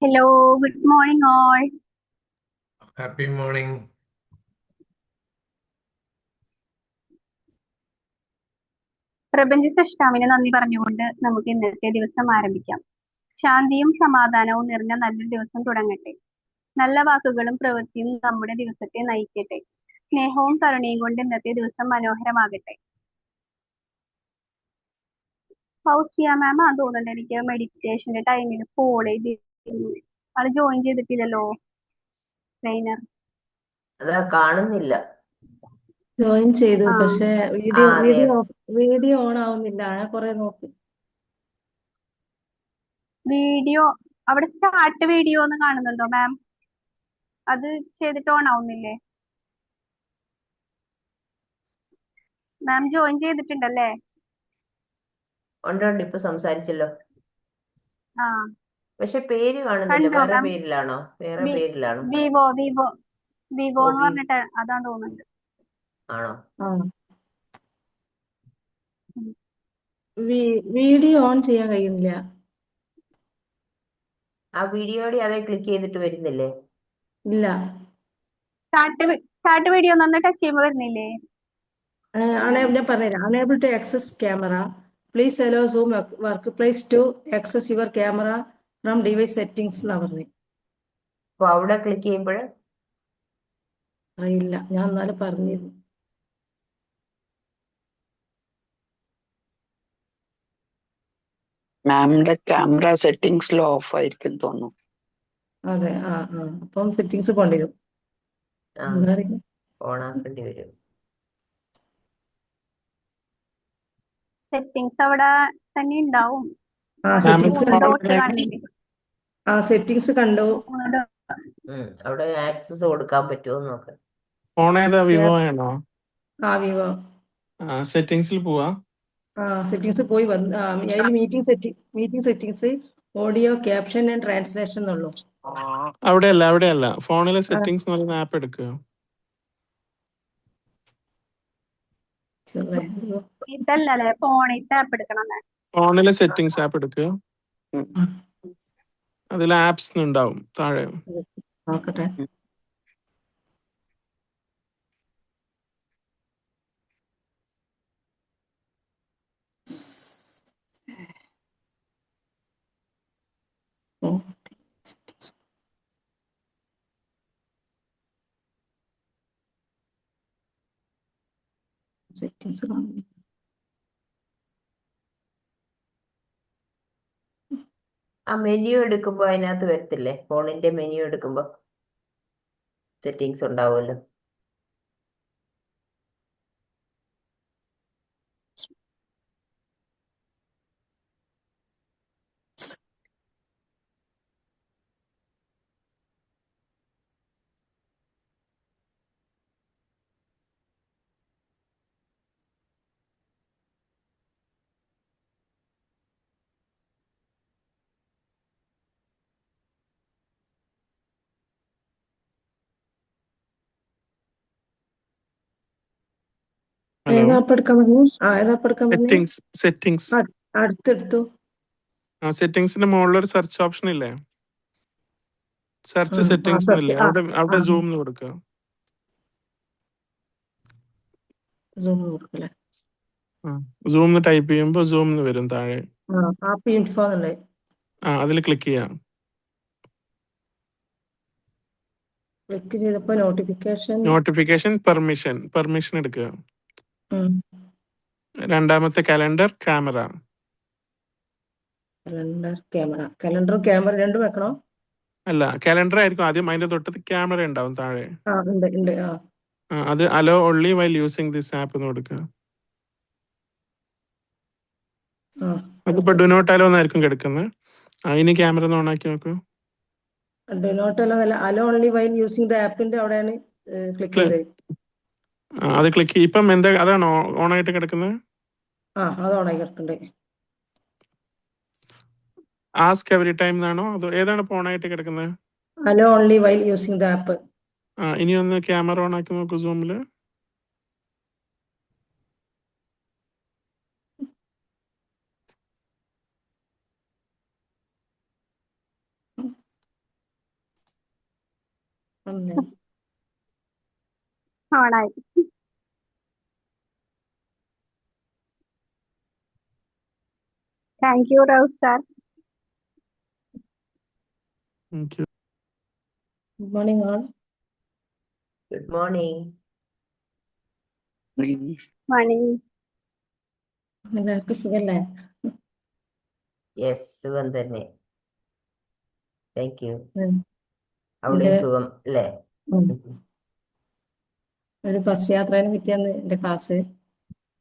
Hello, good morning all. Happy morning. പ്രപഞ്ച സൃഷ്ടാവിന് നന്ദി പറഞ്ഞുകൊണ്ട് നമുക്ക് ഇന്നത്തെ ദിവസം ആരംഭിക്കാം. ശാന്തിയും സമാധാനവും നിറഞ്ഞ നല്ലൊരു ദിവസം തുടങ്ങട്ടെ. നല്ല വാക്കുകളും പ്രവൃത്തിയും നമ്മുടെ ദിവസത്തെ നയിക്കട്ടെ. സ്നേഹവും കരുണയും കൊണ്ട് ഇന്നത്തെ ദിവസം മനോഹരമാകട്ടെ. ഫൗസിയ മാം ആ തോന്നുന്നുണ്ട് എനിക്ക് മെഡിറ്റേഷന്റെ ടൈമിൽ കോൾ ചെയ്തിരുന്നു. അത് ജോയിൻ ചെയ്തിട്ടില്ലല്ലോ ട്രെയിനർ. അതാ കാണുന്നില്ല. ജോയിൻ ചെയ്തു ആ. പക്ഷെ ആ, അതെ. വീഡിയോ ഓൺ ആവുന്നില്ല. ഞാൻ കുറെ നോക്കി. വീഡിയോ അവിടെ സ്റ്റാർട്ട് വീഡിയോ എന്ന് കാണുന്നുണ്ടോ മാം? അത് ചെയ്തിട്ട് ഓൺ ആവുന്നില്ലേ? Ma'am join ചെയ്തിട്ടുണ്ടല്ലേ? ഉണ്ട് ഇപ്പൊ സംസാരിച്ചല്ലോ. ആ പക്ഷെ പേര് കാണുന്നില്ല. കണ്ടോ വേറെ മാം? പേരിലാണോ? വേറെ പേരിലാണോ? വിവോ വിവോ വിവോ ഓ, എന്ന് പറഞ്ഞിട്ട് അതാന്ന് തോന്നുന്നുണ്ട്. ആണോ? ആ വീഡിയോ ഓൺ ചെയ്യാൻ കഴിയുന്നില്ല. ആ വീഡിയോയുടെ അതേ ക്ലിക്ക് ചെയ്തിട്ട് വരുന്നില്ലേ? ഇല്ല. സ്റ്റാർട്ട് വീഡിയോ ഒന്ന് ടച്ച് ചെയ്യുമ്പോൾ വരുന്നില്ലേ? ഞാൻ പറഞ്ഞുതരാം. Enable to access camera. Please allow Zoom Workplace to access your camera from device settings എന്നാ പറഞ്ഞു. അപ്പൊ അവിടെ ക്ലിക്ക് ചെയ്യുമ്പോൾ അറിയില്ല, ഞാൻ എന്നാലും പറഞ്ഞിരുന്നു. മാമിന്റെ ക്യാമറ സെറ്റിംഗ്സിൽ ഓഫ് ആയിരിക്കും തോന്നുന്നു. അതെ. അപ്പം സെറ്റിംഗ്സ് കൊണ്ടുവരും. ഓൺ ആക്കേണ്ടി വരും. സെറ്റിംഗ്സ് അവിടെ തന്നെ ഉണ്ടാവും. സെറ്റിംഗ്സ് കണ്ടു. അവിടെ ആക്സസ് കൊടുക്കാൻ പറ്റുമോ നോക്കാം. ഫോൺ ഏതാ? വിവോ ആണോ? വിവോ. സെറ്റിംഗ്സിൽ പോവാ. സെറ്റിംഗ്സ് പോയി വന്ന് അതിൽ meeting settings audio caption and translation എന്നുള്ളൂ. അവിടെയല്ല ഫോണിലെ സെറ്റിംഗ്സ് എന്ന് പറയുന്ന ആപ്പ് എടുക്കുക. ഇതല്ലേ ഫോണിൽ ആപ്പ് എടുക്കണം. ഫോണിലെ സെറ്റിംഗ്സ് ആപ്പ് എടുക്കുക. അതിൽ ആപ്സ് ഉണ്ടാവും താഴെ. നോക്കട്ടെ. സെറ്റിംഗ്സ് ആ മെനു എടുക്കുമ്പോ അതിനകത്ത് വരത്തില്ലേ? ഫോണിന്റെ മെനു എടുക്കുമ്പോ സെറ്റിംഗ്സ് ഉണ്ടാവുമല്ലോ. സെറ്റിംഗ്സ് അടുത്തെടുത്തു. സെറ്റിംഗ്സിന്റെ മുകളിൽ ഒരു സെർച്ച് ഓപ്ഷൻ ഇല്ലേ? സെർച്ച് സെറ്റിംഗ്സ് ഇല്ലേ? അവിടെ സൂം കൊടുക്കുക. സൂം ടൈപ്പ് ചെയ്യുമ്പോൾ സൂം വരും താഴെ. അതിൽ ക്ലിക്ക് ചെയ്യാം. ക്ലിക്ക് ചെയ്തപ്പോ നോട്ടിഫിക്കേഷൻ പെർമിഷൻ എടുക്കുക. രണ്ടാമത്തെ കലണ്ടർ ക്യാമറ കലണ്ടറും ക്യാമറ രണ്ടും വെക്കണോ? അല്ല, കലണ്ടർ ആയിരിക്കും ആദ്യം. അതിന്റെ തൊട്ടത് ക്യാമറ ഉണ്ടാവും താഴെ. ഉണ്ട്. അത് hello only while using this app എന്ന് കൊടുക്കുക. അതിപ്പോ ഡു നോട്ട് അലോ എന്നായിരിക്കും കിടക്കുന്നത്. ഇനി ക്യാമറ ഒന്ന് ഓൺ ആക്കി നോക്കൂ. Do not allow only while using the ആപ്പിന്റെ അവിടെയാണ് ക്ലിക്ക് ചെയ്തത്. അത് ക്ലിക്ക് ഇപ്പം എന്താ അതാണോ ഓൺ ആയിട്ട് കിടക്കുന്നത്? അത് ഓൺ ആയി കിടക്കുന്നുണ്ട്. ആസ്ക് എവറി ടൈം എന്നാണോ? അതോ ഏതാണ് ഇപ്പൊ ഓൺ ആയിട്ട് കിടക്കുന്നത്? Hello only while using the app. ഇനി ഒന്ന് ക്യാമറ ഓൺ ആക്കി നോക്കൂ സൂമില്. ഒന്ന് ഓണായി. Thank you റൌസ് sir. Thank you. Good morning all. Good morning. Morning. എല്ലാവർക്കും സുഖല്ലേ? യെസ്, സുഖം തന്നെ. Thank you. ഉം. അവിടെയും എൻ്റെ സുഖം അല്ലേ? ഉം. ഒരു ബസ് യാത്രേനെ പറ്റിയാണ് എൻ്റെ ക്ലാസ്.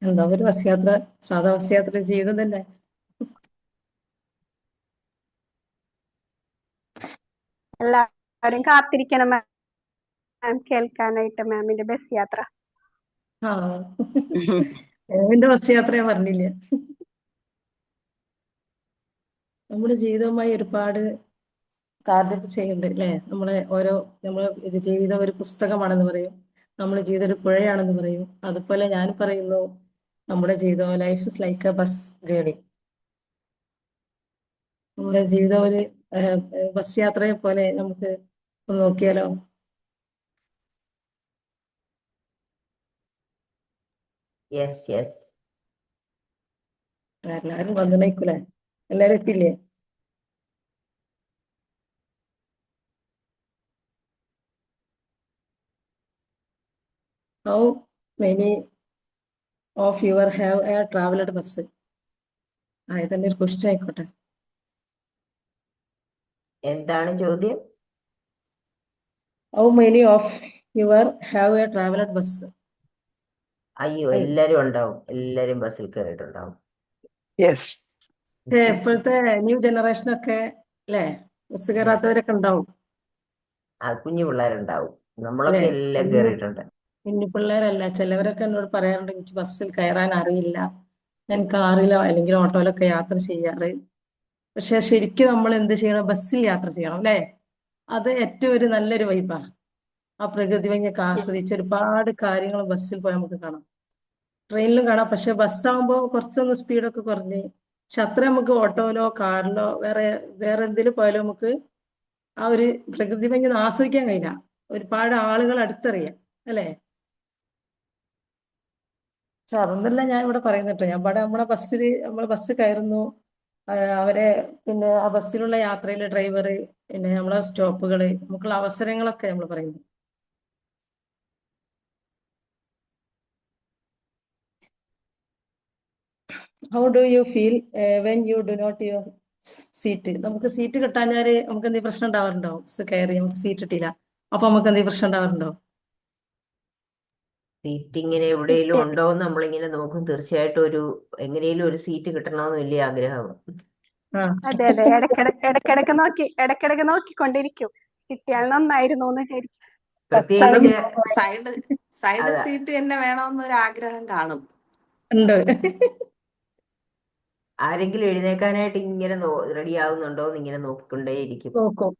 എന്താ ഒരു ബസ് യാത്ര, സാധാ ബസ് യാത്ര ജീവിതം തന്നെ. എല്ലാവരും കാത്തിരിക്കണം മാം കേൾക്കാനായിട്ട് മാമിന്റെ ബസ് യാത്ര. ആ എൻ്റെ ബസ് യാത്ര ഞാൻ പറഞ്ഞില്ല. നമ്മുടെ ജീവിതവുമായി ഒരുപാട് താരതമ്യം ചെയ്യുന്നുണ്ട് അല്ലേ? നമ്മളെ ജീവിതം ഒരു പുസ്തകമാണെന്ന് പറയും, നമ്മുടെ ജീവിതം ഒരു പുഴയാണെന്ന് പറയും. അതുപോലെ ഞാൻ പറയുന്നു, നമ്മുടെ ജീവിതം life is like A bus journey. നമ്മുടെ ജീവിതം ഒരു ബസ് യാത്രയെ പോലെ നമുക്ക് ഒന്ന് നോക്കിയാലോ? Yes yes. എല്ലാരും വന്നിട്ടേക്കൂലേ? എല്ലാരും എത്തില്ലേ? How many of you have a traveled bus? ഇതന്നെ ഒരു ക്വസ്റ്റ്യൻ ആയിക്കോട്ടെ. എന്താണ് ചോദ്യം? How many of you have a traveled bus? അയ്യോ, എല്ലാരും ഉണ്ടാവും, എല്ലാരും ബസ്സിൽ കയറിയിട്ടുണ്ടാവും. Yes. ഇപ്പോഴത്തെ ന്യൂ ജനറേഷനൊക്കെ അല്ലേ, ബസ് കയറാത്തവരൊക്കെ ഉണ്ടാവും കുഞ്ഞു പിള്ളേരുണ്ടാവും. നമ്മളൊക്കെ അല്ലേ? എല്ലാം കയറിയിട്ടുണ്ട്. കുഞ്ഞു പിള്ളേരല്ല, ചിലവരൊക്കെ എന്നോട് പറയാറുണ്ട്, എനിക്ക് ബസ്സിൽ കയറാൻ അറിയില്ല, ഞാൻ കാറിലോ അല്ലെങ്കിൽ ഓട്ടോയിലൊക്കെ യാത്ര ചെയ്യാറ്. പക്ഷെ ശരിക്കും നമ്മൾ എന്ത് ചെയ്യണം? ബസ്സിൽ യാത്ര ചെയ്യണം അല്ലേ? അത് ഏറ്റവും ഒരു നല്ലൊരു വൈബാണ്. ആ പ്രകൃതി ഭംഗിയൊക്കെ ആസ്വദിച്ച് ഒരുപാട് കാര്യങ്ങൾ ബസ്സിൽ പോയി നമുക്ക് കാണാം, ട്രെയിനിലും കാണാം. പക്ഷെ ബസ്സാകുമ്പോൾ കുറച്ചൊന്ന് സ്പീഡൊക്കെ കുറഞ്ഞ്, പക്ഷെ അത്ര നമുക്ക് ഓട്ടോയിലോ കാറിലോ വേറെ എന്തെങ്കിലും പോയാലും നമുക്ക് ആ ഒരു പ്രകൃതി ഭംഗി ഒന്നും ആസ്വദിക്കാൻ കഴിയില്ല. ഒരുപാട് ആളുകൾ അടുത്തറിയാം അല്ലേ? പക്ഷെ അതൊന്നല്ല ഞാൻ ഇവിടെ പറയുന്നിട്ട്. ഞാൻ ഇവിടെ നമ്മൾ ബസ് കയറുന്നു, അവരെ പിന്നെ ആ ബസ്സിലുള്ള യാത്രയിലെ ഡ്രൈവർ, പിന്നെ നമ്മളെ സ്റ്റോപ്പുകള്, നമുക്കുള്ള അവസരങ്ങളൊക്കെ നമ്മൾ പറയുന്നു. How do you feel when you do not your seat? നമുക്ക് സീറ്റ് കിട്ടാഞ്ഞാല് നമുക്ക് എന്തെങ്കിലും പ്രശ്നം ഉണ്ടാവാറുണ്ടോ? ബസ് കയറി നമുക്ക് സീറ്റ് കിട്ടിയില്ല, അപ്പൊ നമുക്ക് എന്തെങ്കിലും പ്രശ്നം ഉണ്ടാവാറുണ്ടോ? സീറ്റ് ഇങ്ങനെ എവിടെയെങ്കിലും ഉണ്ടോ എന്ന് നമ്മളിങ്ങനെ നോക്കും. തീർച്ചയായിട്ടും എങ്ങനെയും ഒരു സീറ്റ് കിട്ടണമെന്ന് വലിയ ആഗ്രഹമാണ്. അതെ അതെ, ഇടക്കിടക്ക് നോക്കിക്കൊണ്ടിരിക്കും, കിട്ടിയാൽ നന്നായിരുന്നു എന്ന് വിചാരിക്കും. പ്രത്യേകിച്ച് സൈഡ് അതാ, സീറ്റ് തന്നെ വേണമെന്നൊരു ആഗ്രഹം കാണും. ഉണ്ട്. ആരെങ്കിലും എഴുന്നേക്കാനായിട്ട് ഇങ്ങനെ റെഡി ആവുന്നുണ്ടോ എന്ന് ഇങ്ങനെ നോക്കിക്കൊണ്ടേയിരിക്കും. നോക്കും.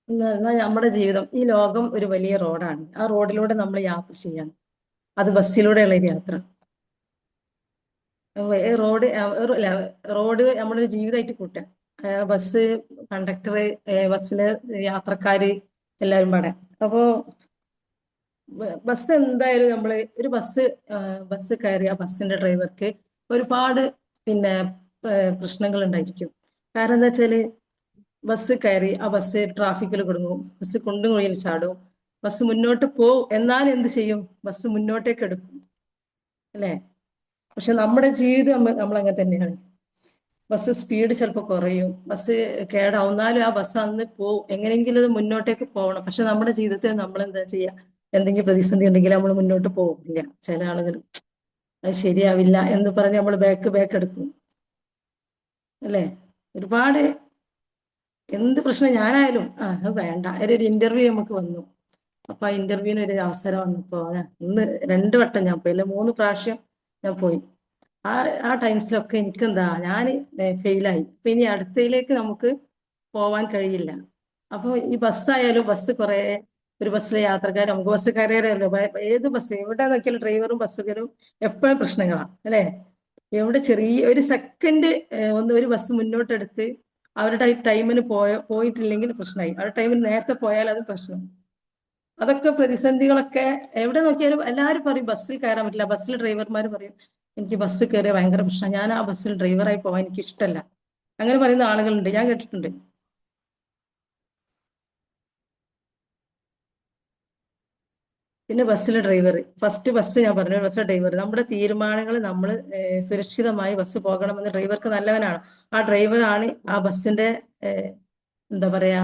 എന്നാൽ നമ്മുടെ ജീവിതം, ഈ ലോകം ഒരു വലിയ റോഡാണ്. ആ റോഡിലൂടെ നമ്മൾ യാത്ര ചെയ്യണം. അത് ബസ്സിലൂടെയുള്ള ഒരു യാത്ര. റോഡ് നമ്മളൊരു ജീവിതമായിട്ട് കൂട്ടാം. ബസ് കണ്ടക്ടർ, ബസ്സിലെ യാത്രക്കാര് എല്ലാവരും പാടാം. അപ്പോ ബസ് എന്തായാലും ഒരു ബസ് കയറിയ ബസ്സിന്റെ ഡ്രൈവർക്ക് ഒരുപാട് പിന്നെ പ്രശ്നങ്ങൾ ഉണ്ടായിരിക്കും. കാരണം എന്താ വെച്ചാല്, ബസ് കയറി ആ ബസ് ട്രാഫിക്കിൽ കുടുങ്ങും, ബസ് കുണ്ടും കുഴിയിൽ ചാടും, ബസ് മുന്നോട്ട് പോവും. എന്നാൽ എന്ത് ചെയ്യും? ബസ് മുന്നോട്ടേക്ക് എടുക്കും അല്ലേ? പക്ഷെ നമ്മുടെ ജീവിതം നമ്മൾ അങ്ങനെ തന്നെയാണ്. ബസ് സ്പീഡ് ചിലപ്പോൾ കുറയും, ബസ് കേടാവുന്നാലും ആ ബസ് അന്ന് പോവും, എങ്ങനെയെങ്കിലും അത് മുന്നോട്ടേക്ക് പോകണം. പക്ഷെ നമ്മുടെ ജീവിതത്തിൽ നമ്മൾ എന്താ ചെയ്യുക? എന്തെങ്കിലും പ്രതിസന്ധി ഉണ്ടെങ്കിൽ നമ്മൾ മുന്നോട്ട് പോകില്ല. ചില ആളുകൾ അത് ശരിയാവില്ല എന്ന് പറഞ്ഞ് നമ്മൾ ബാക്ക് എടുക്കും അല്ലേ? ഒരുപാട് എന്ത് പ്രശ്നം ഞാനായാലും അത് വേണ്ട. ഒരു ഇന്റർവ്യൂ നമുക്ക് വന്നു, അപ്പൊ ആ ഇന്റർവ്യൂവിന് ഒരു അവസരം വന്നപ്പോ ഇന്ന് 2 വട്ടം ഞാൻ പോയി, അല്ലെ 3 പ്രാവശ്യം ഞാൻ പോയി. ആ ടൈംസിലൊക്കെ എനിക്കെന്താ, ഞാൻ ഫെയിലായി. അപ്പൊ ഇനി അടുത്തയിലേക്ക് നമുക്ക് പോവാൻ കഴിയില്ല. അപ്പൊ ഈ ബസ്സായാലും ഒരു ബസ്സിലെ യാത്രക്കാർ, നമുക്ക് ബസ് കയറിയാലോ, ഏത് ബസ് എവിടെ നോക്കിയാലും ഡ്രൈവറും ബസ്സുകാരും എപ്പോഴും പ്രശ്നങ്ങളാണ് അല്ലേ? എവിടെ ചെറിയ ഒരു സെക്കൻഡ് ഒരു ബസ് മുന്നോട്ടെടുത്ത് അവരുടെ ടൈമിന് പോയിട്ടില്ലെങ്കിൽ പ്രശ്നമായി. അവരുടെ ടൈമിന് നേരത്തെ പോയാൽ അത് പ്രശ്നം. അതൊക്കെ പ്രതിസന്ധികളൊക്കെ എവിടെ നോക്കിയാലും എല്ലാവരും പറയും ബസ്സിൽ കയറാൻ പറ്റില്ല. ബസ്സിൽ ഡ്രൈവർമാർ പറയും എനിക്ക് ബസ് കയറിയ ഭയങ്കര പ്രശ്നം, ഞാൻ ആ ബസ്സിൽ ഡ്രൈവറായി പോകാൻ എനിക്ക് ഇഷ്ടമല്ല. അങ്ങനെ പറയുന്ന ആളുകളുണ്ട്, ഞാൻ കേട്ടിട്ടുണ്ട്. പിന്നെ ബസ്സിലെ ഡ്രൈവർ, ഫസ്റ്റ് ബസ് ഞാൻ പറഞ്ഞു, ബസ്സിലെ ഡ്രൈവർ നമ്മുടെ തീരുമാനങ്ങൾ നമ്മൾ സുരക്ഷിതമായി ബസ് പോകണമെന്ന് ഡ്രൈവർക്ക് നല്ലവനാണ്. ആ ഡ്രൈവറാണ് ആ ബസ്സിന്റെ എന്താ പറയാ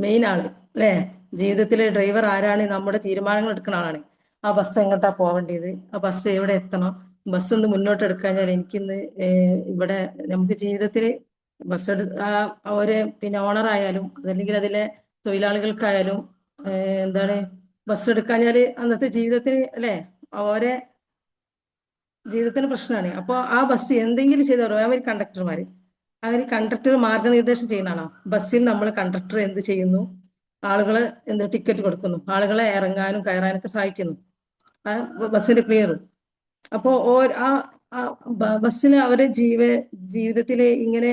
മെയിൻ ആള് അല്ലേ? ജീവിതത്തിലെ ഡ്രൈവർ ആരാണ്? നമ്മുടെ തീരുമാനങ്ങൾ എടുക്കുന്ന ആളാണ്. ആ ബസ് എങ്ങോട്ടാ പോവേണ്ടത്, ആ ബസ് എവിടെ എത്തണം, ബസ് ഒന്ന് മുന്നോട്ട് എടുക്കാഞ്ഞാൽ എനിക്കിന്ന് ഇവിടെ നമുക്ക് ജീവിതത്തിൽ ബസ് ഒരു പിന്നെ ഓണർ ആയാലും അതല്ലെങ്കിൽ അതിലെ തൊഴിലാളികൾക്കായാലും എന്താണ് ബസ് എടുക്കാഞ്ഞാല് അന്നത്തെ ജീവിതത്തിന് അല്ലെ ഓരോ ജീവിതത്തിന് പ്രശ്നമാണ്. അപ്പോൾ ആ ബസ് എന്തെങ്കിലും ചെയ്ത് പറയും അവർ കണ്ടക്ടർമാര്. അവർ കണ്ടക്ടർ മാർഗനിർദ്ദേശം ചെയ്യുന്നതാണോ? ബസ്സിൽ നമ്മൾ കണ്ടക്ടർ എന്ത് ചെയ്യുന്നു? ആളുകളെ എന്ത് ടിക്കറ്റ് കൊടുക്കുന്നു, ആളുകളെ ഇറങ്ങാനും കയറാനൊക്കെ സഹായിക്കുന്നു, ബസ്സിന്റെ ക്ലിയറും. അപ്പോ ബസ്സിന് അവരുടെ ജീവിതത്തിലെ ഇങ്ങനെ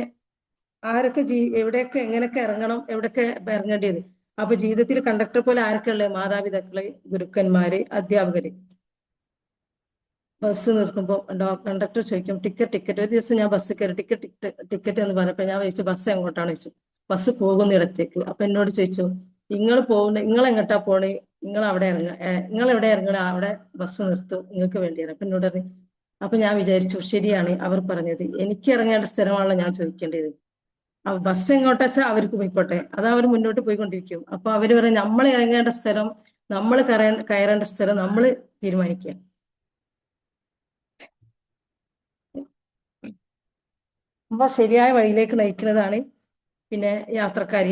ആരൊക്കെ എവിടെയൊക്കെ എങ്ങനെയൊക്കെ ഇറങ്ങണം, എവിടെയൊക്കെ ഇറങ്ങേണ്ടത്. അപ്പൊ ജീവിതത്തിൽ കണ്ടക്ടർ പോലെ ആരൊക്കെ ഉള്ളത്? മാതാപിതാക്കള്, ഗുരുക്കന്മാര്, അധ്യാപകര്. ബസ് നിർത്തുമ്പോൾ കണ്ടക്ടർ ചോദിക്കും ടിക്കറ്റ്. ഒരു ദിവസം ഞാൻ ബസ് കയറി ടിക്കറ്റ് എന്ന് പറഞ്ഞപ്പോ ഞാൻ ചോദിച്ചു ബസ് എങ്ങോട്ടാണ് ചോദിച്ചു. ബസ് പോകുന്നിടത്തേക്ക്. അപ്പൊ എന്നോട് ചോദിച്ചു നിങ്ങൾ എങ്ങോട്ടാ പോണേ, നിങ്ങൾ എവിടെ ഇറങ്ങണ അവിടെ ബസ് നിർത്തും നിങ്ങൾക്ക് വേണ്ടിയാണ്. അപ്പൊ എന്നോട് പറഞ്ഞു. അപ്പൊ ഞാൻ വിചാരിച്ചു ശരിയാണ് അവർ പറഞ്ഞത്, എനിക്ക് ഇറങ്ങേണ്ട സ്ഥലമാണല്ലോ ഞാൻ ചോദിക്കേണ്ടത്. ബസ് എങ്ങോട്ടാ വെച്ചാൽ അവർക്ക് പോയിക്കോട്ടെ, അത് അവർ മുന്നോട്ട് പോയിക്കൊണ്ടിരിക്കും. അപ്പൊ അവര് പറയും നമ്മൾ ഇറങ്ങേണ്ട സ്ഥലം, നമ്മൾ കയറേണ്ട സ്ഥലം നമ്മൾ തീരുമാനിക്കുക. അപ്പൊ ശരിയായ വഴിയിലേക്ക് നയിക്കുന്നതാണ് പിന്നെ യാത്രക്കാർ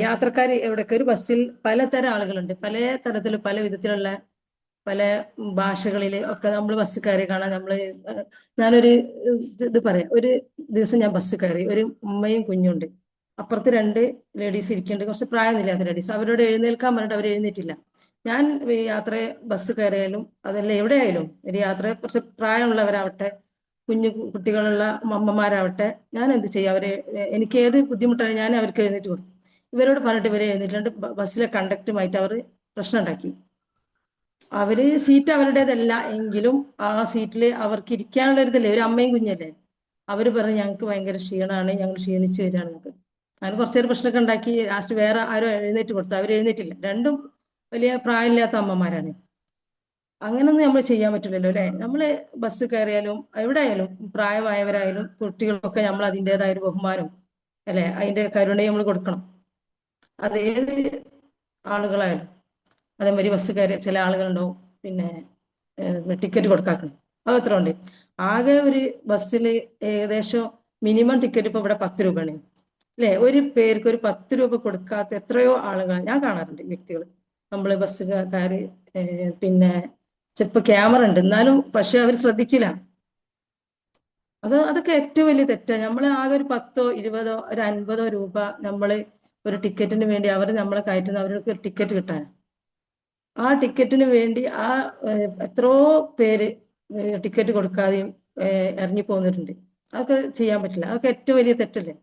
എവിടെയൊക്കെ ഒരു ബസ്സിൽ പലതരം ആളുകളുണ്ട്, പല തരത്തിൽ പല വിധത്തിലുള്ള പല ഭാഷകളിൽ ഒക്കെ നമ്മൾ ബസ് കയറി കാണാൻ. ഞാനൊരു ഇത് പറയാം. ഒരു ദിവസം ഞാൻ ബസ് കയറി, ഒരു ഉമ്മയും കുഞ്ഞുണ്ട്, അപ്പുറത്ത് 2 ലേഡീസ് ഇരിക്കുന്നുണ്ട്, കുറച്ച് പ്രായമില്ലാത്ത ലേഡീസ്. അവരോട് എഴുന്നേൽക്കാൻ പറഞ്ഞിട്ട് അവർ എഴുന്നേറ്റില്ല. ഞാൻ ബസ് കയറിയാലും അതല്ല എവിടെയായാലും ഒരു യാത്ര കുറച്ച് പ്രായമുള്ളവരാവട്ടെ കുട്ടികളുള്ള അമ്മമാരാവട്ടെ ഞാൻ എന്ത് ചെയ്യും, എനിക്ക് ഏത് ബുദ്ധിമുട്ടാണ് ഞാൻ അവർക്ക് എഴുന്നേറ്റ് കൊടുക്കും. ഇവരോട് പറഞ്ഞിട്ട് ഇവരെ എഴുന്നേറ്റുണ്ട് ബസ്സിലെ കണ്ടക്ടറുമായിട്ട് അവർ പ്രശ്നം ഉണ്ടാക്കി. സീറ്റ് അവരുടേതല്ല എങ്കിലും ആ സീറ്റിൽ അവർക്ക് ഇരിക്കാനുള്ള ഒരിതല്ലേ, ഒരു അമ്മയും കുഞ്ഞല്ലേ. അവര് പറഞ്ഞു ഞങ്ങൾക്ക് ഭയങ്കര ക്ഷീണമാണ്, ഞങ്ങൾ ക്ഷീണിച്ച് വരികയാണ്. അതിന് കുറച്ചേരം പ്രശ്നമൊക്കെ ഉണ്ടാക്കി ലാസ്റ്റ് വേറെ ആരോ എഴുന്നേറ്റ് കൊടുത്തു. അവർ എഴുന്നേറ്റില്ല. രണ്ടും വലിയ പ്രായമില്ലാത്ത അമ്മമാരാണ്. അങ്ങനൊന്നും നമ്മൾ ചെയ്യാൻ പറ്റില്ലല്ലോ അല്ലെ? നമ്മള് ബസ് കയറിയാലും എവിടെയായാലും പ്രായമായവരായാലും കുട്ടികൾക്കൊക്കെ നമ്മൾ അതിൻ്റെതായ ഒരു ബഹുമാനം അല്ലെ, അതിന്റെ കരുണയും നമ്മൾ കൊടുക്കണം. അത് ഏത് ആളുകളായാലും. അതേമാതിരി ബസ് കയറി ചില ആളുകളുണ്ടാവും പിന്നെ ടിക്കറ്റ് കൊടുക്കാക്കണം. അത് എത്ര ഉണ്ട്? ആകെ ഒരു ബസ്സിൽ ഏകദേശം മിനിമം ടിക്കറ്റ് ഇപ്പൊ ഇവിടെ 10 രൂപയാണ് അല്ലെ? ഒരു പേർക്ക് ഒരു 10 രൂപ കൊടുക്കാത്ത എത്രയോ ആളുകൾ ഞാൻ കാണാറുണ്ട്, വ്യക്തികൾ. നമ്മള് ബസ്സുകാര് പിന്നെ ചിലപ്പോ ക്യാമറ ഉണ്ട് എന്നാലും പക്ഷെ അവർ ശ്രദ്ധിക്കില്ല. അതൊക്കെ ഏറ്റവും വലിയ തെറ്റാണ്. നമ്മൾ ആകെ ഒരു 10ഓ 20ഓ ഒരു 50ഓ രൂപ നമ്മൾ ഒരു ടിക്കറ്റിന് വേണ്ടി അവർ നമ്മളെ കയറ്റുന്ന അവർക്ക് ടിക്കറ്റ് കിട്ടാൻ, ആ ടിക്കറ്റിന് വേണ്ടി എത്രയോ പേര് ടിക്കറ്റ് കൊടുക്കാതെയും ഇറങ്ങി പോകുന്നിട്ടുണ്ട്. അതൊക്കെ ചെയ്യാൻ പറ്റില്ല. അതൊക്കെ ഏറ്റവും വലിയ തെറ്റല്ലേ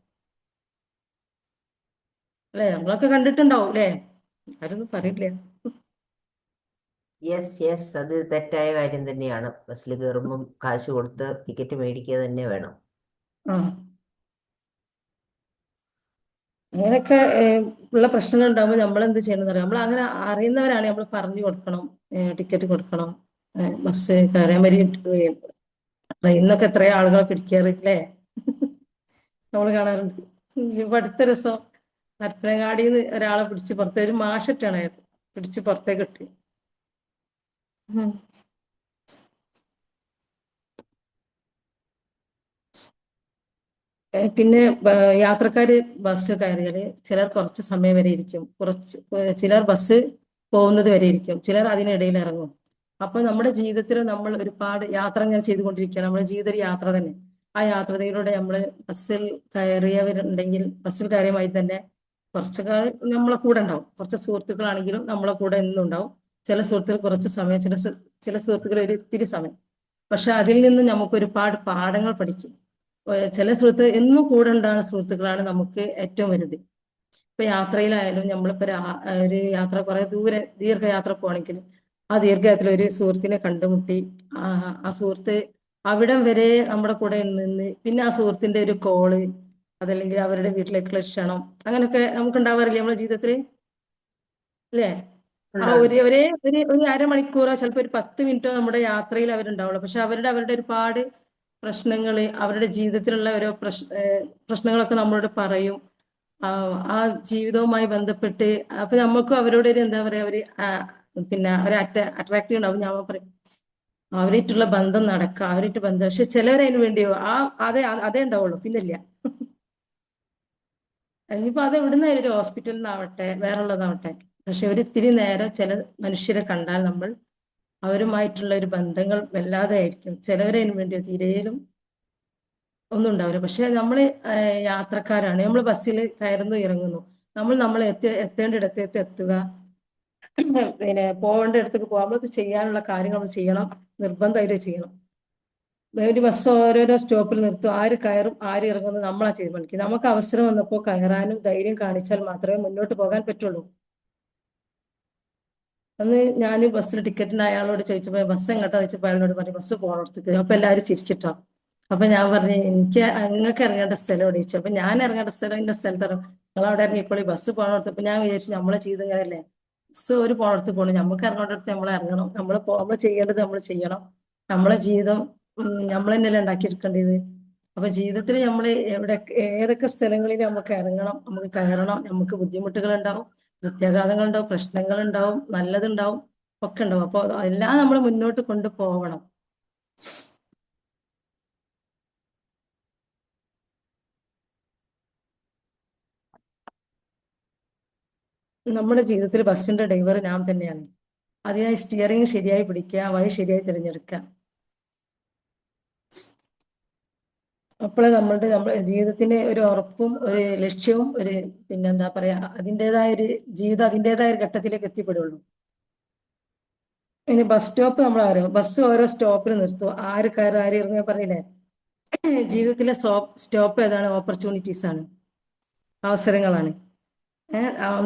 അല്ലെ? നമ്മളൊക്കെ കണ്ടിട്ടുണ്ടാവും അല്ലെ? ആരൊന്നും പറയില്ലേ? യെസ്, അത് തെറ്റായ കാര്യം തന്നെയാണ്. ബസ്സിൽ കയറുമ്പം കാശ് കൊടുത്ത് ടിക്കറ്റ് മേടിക്കുക തന്നെ വേണം. അങ്ങനെയൊക്കെ ഉള്ള പ്രശ്നങ്ങൾ ഉണ്ടാകുമ്പോൾ നമ്മൾ എന്ത് ചെയ്യണമെന്ന് അറിയാം. നമ്മൾ അങ്ങനെ അറിയുന്നവരാണ് നമ്മൾ പറഞ്ഞു കൊടുക്കണം, ടിക്കറ്റ് കൊടുക്കണം. ബസ് കയറിയാൻ വരി ട്രെയിനിന്നൊക്കെ എത്രയോ ആളുകളെ പിടിക്കാറില്ലേ? നമ്മൾ കാണാറുണ്ട്. ഇപ്പൊ അടുത്ത ദിവസം പരപ്പനങ്ങാടിന്ന് ഒരാളെ പിടിച്ച് ഒരു മാഷറ്റാണ് പിടിച്ച് പുറത്തേക്ക് ഇട്ട്. പിന്നെ യാത്രക്കാര് ബസ് കയറിയാല് ചിലർ കുറച്ച് സമയം വരെ ഇരിക്കും, ചിലർ ബസ് പോകുന്നത് വരെ ഇരിക്കും, ചിലർ അതിനിടയിൽ ഇറങ്ങും. അപ്പൊ നമ്മുടെ ജീവിതത്തിൽ നമ്മൾ ഒരുപാട് യാത്ര ഇങ്ങനെ ചെയ്തുകൊണ്ടിരിക്കുകയാണ്. നമ്മുടെ ജീവിതം ഒരു യാത്ര തന്നെ. ആ യാത്രയിലൂടെ നമ്മൾ ബസ്സിൽ കയറിയവരുണ്ടെങ്കിൽ ബസ്സിൽ കയറിയമായി തന്നെ കുറച്ച് നമ്മളെ കൂടെ ഉണ്ടാവും. കുറച്ച് സുഹൃത്തുക്കളാണെങ്കിലും നമ്മളെ കൂടെ എന്നും ഉണ്ടാവും. ചില സുഹൃത്തുക്കൾ കുറച്ച് സമയം, ചില സുഹൃത്തുക്കൾ ഒരു ഇത്തിരി സമയം. പക്ഷെ അതിൽ നിന്ന് നമുക്ക് ഒരുപാട് പാഠങ്ങൾ പഠിക്കും. ചില സുഹൃത്തുക്കൾ എന്നും കൂടെ ഉണ്ടാകുന്ന സുഹൃത്തുക്കളാണ് നമുക്ക് ഏറ്റവും വലുത്. ഇപ്പൊ യാത്രയിലായാലും നമ്മളിപ്പോ ഒരു യാത്ര കുറെ ദീർഘയാത്ര പോകണമെങ്കിൽ ആ ദീർഘയാത്രയിൽ ഒരു സുഹൃത്തിനെ കണ്ടുമുട്ടി ആ സുഹൃത്ത് അവിടം വരെ നമ്മുടെ കൂടെ നിന്ന് പിന്നെ ആ സുഹൃത്തിന്റെ ഒരു കോള് അതല്ലെങ്കിൽ അവരുടെ വീട്ടിലേക്കുള്ള ക്ഷണം അങ്ങനെയൊക്കെ നമുക്ക് ഉണ്ടാവാറില്ലേ നമ്മുടെ ജീവിതത്തിൽ, അല്ലേ? ആ ഒരു അരമണിക്കൂറോ ചിലപ്പോൾ ഒരു 10 മിനിറ്റോ നമ്മുടെ യാത്രയിൽ അവരുണ്ടാവുള്ളൂ. പക്ഷെ അവരുടെ ഒരുപാട് പ്രശ്നങ്ങള് അവരുടെ ജീവിതത്തിലുള്ള ഓരോ പ്രശ്നങ്ങളൊക്കെ നമ്മളോട് പറയും. ആ ജീവിതവുമായി ബന്ധപ്പെട്ട് അപ്പൊ നമുക്കും അവരോട് ഒരു എന്താ പറയാ പിന്നെ ഒരു അട്രാക്റ്റീവ് ഉണ്ടാവും. ഞാൻ പറയും അവരായിട്ടുള്ള ബന്ധം നടക്കുക, അവരായിട്ട് ബന്ധം. പക്ഷെ ചിലവരതിന് വേണ്ടിയോ അതേ ഉണ്ടാവുള്ളൂ, പിന്നില്ല. ഇനിയിപ്പോ അത് എവിടുന്നായാലും ഒരു ഹോസ്പിറ്റലിൽ നിന്നാവട്ടെ വേറെ ഉള്ളതാവട്ടെ, പക്ഷെ ഒരിത്തിരി നേരം ചില മനുഷ്യരെ കണ്ടാൽ നമ്മൾ അവരുമായിട്ടുള്ള ഒരു ബന്ധങ്ങൾ വല്ലാതെ ആയിരിക്കും. ചിലവരതിന് വേണ്ടിയോ തീരേലും ഒന്നും ഉണ്ടാവില്ല. പക്ഷെ നമ്മൾ യാത്രക്കാരാണ്. നമ്മൾ ബസ്സിൽ കയറുന്നു ഇറങ്ങുന്നു, നമ്മൾ എത്തേണ്ട എത്തുക, പിന്നെ പോകേണ്ട ഇടത്തേക്ക് പോകുമ്പോൾ ചെയ്യാനുള്ള കാര്യങ്ങൾ നമ്മൾ ചെയ്യണം, നിർബന്ധമായിട്ട് ചെയ്യണം. ഒരു ബസ് ഓരോരോ സ്റ്റോപ്പിൽ നിർത്തും, ആര് കയറും ആര് ഇറങ്ങുന്നു നമ്മളാ തീരുമാനിക്കും. നമുക്ക് അവസരം വന്നപ്പോൾ കയറാനും ധൈര്യം കാണിച്ചാൽ മാത്രമേ മുന്നോട്ട് പോകാൻ പറ്റുള്ളൂ. അന്ന് ഞാൻ ബസ്സിൽ ടിക്കറ്റിന് അയാളോട് ചോദിച്ചപ്പോൾ ബസ് എങ്ങോട്ടാ ചോദിച്ചപ്പോൾ അയാളോട് പറഞ്ഞു ബസ് പോകണോടത്തേക്ക്. അപ്പൊ എല്ലാവരും ചിരിച്ചിട്ടോ. അപ്പൊ ഞാൻ പറഞ്ഞു നിങ്ങൾക്ക് ഇറങ്ങേണ്ട സ്ഥലം എവിടെ ചോദിച്ചു. അപ്പൊ ഞാൻ ഇറങ്ങേണ്ട സ്ഥലം ഇന്ന സ്ഥലത്ത് നിങ്ങൾ അവിടെ ഇറങ്ങിക്കോളി, ബസ് പോകണോടത്ത്. അപ്പൊ ഞാൻ വിചാരിച്ചു നമ്മളെ ചെയ്ത് ഇങ്ങനെയല്ലേ, ബസ് ഒരു പോകണോടത്ത് പോകണം, നമുക്ക് ഇറങ്ങേണ്ടടുത്ത് നമ്മൾ ഇറങ്ങണം, നമ്മൾ ചെയ്യേണ്ടത് നമ്മൾ ചെയ്യണം. നമ്മളെ ജീവിതം നമ്മൾ തന്നെയല്ലേ ഉണ്ടാക്കിയെടുക്കേണ്ടത്. അപ്പൊ ജീവിതത്തിൽ നമ്മൾ ഏതൊക്കെ സ്ഥലങ്ങളിൽ നമുക്ക് ഇറങ്ങണം, നമുക്ക് കയറണം, നമുക്ക് ബുദ്ധിമുട്ടുകൾ ഉണ്ടാവും, പ്രത്യാഘാതങ്ങൾ ഉണ്ടാവും, പ്രശ്നങ്ങൾ ഉണ്ടാവും, നല്ലതുണ്ടാവും, ഒക്കെ ഉണ്ടാവും. അപ്പൊ എല്ലാം നമ്മൾ മുന്നോട്ട് കൊണ്ടുപോകണം. നമ്മുടെ ജീവിതത്തിൽ ബസ്സിന്റെ ഡ്രൈവർ ഞാൻ തന്നെയാണ്. അതിനായി സ്റ്റിയറിംഗ് ശരിയായി പിടിക്കുക, വഴി ശരിയായി തിരഞ്ഞെടുക്കുക. അപ്പോഴേ നമ്മുടെ ജീവിതത്തിന് ഒരു ഉറപ്പും ഒരു ലക്ഷ്യവും ഒരു പിന്നെന്താ പറയാ അതിൻ്റെതായ ഒരു ജീവിതം അതിൻ്റെതായ ഒരു ഘട്ടത്തിലേക്ക് എത്തിപ്പെടുള്ളൂ. ഇനി ബസ് സ്റ്റോപ്പ് നമ്മൾ അറിയാം, ബസ് ഓരോ സ്റ്റോപ്പിൽ നിർത്തും, ആര് കയറും ആര് ഇറങ്ങുക പറഞ്ഞില്ലേ. ജീവിതത്തിലെ സ്റ്റോപ്പ് ഏതാണ്? ഓപ്പർച്യൂണിറ്റീസ് ആണ്, അവസരങ്ങളാണ്.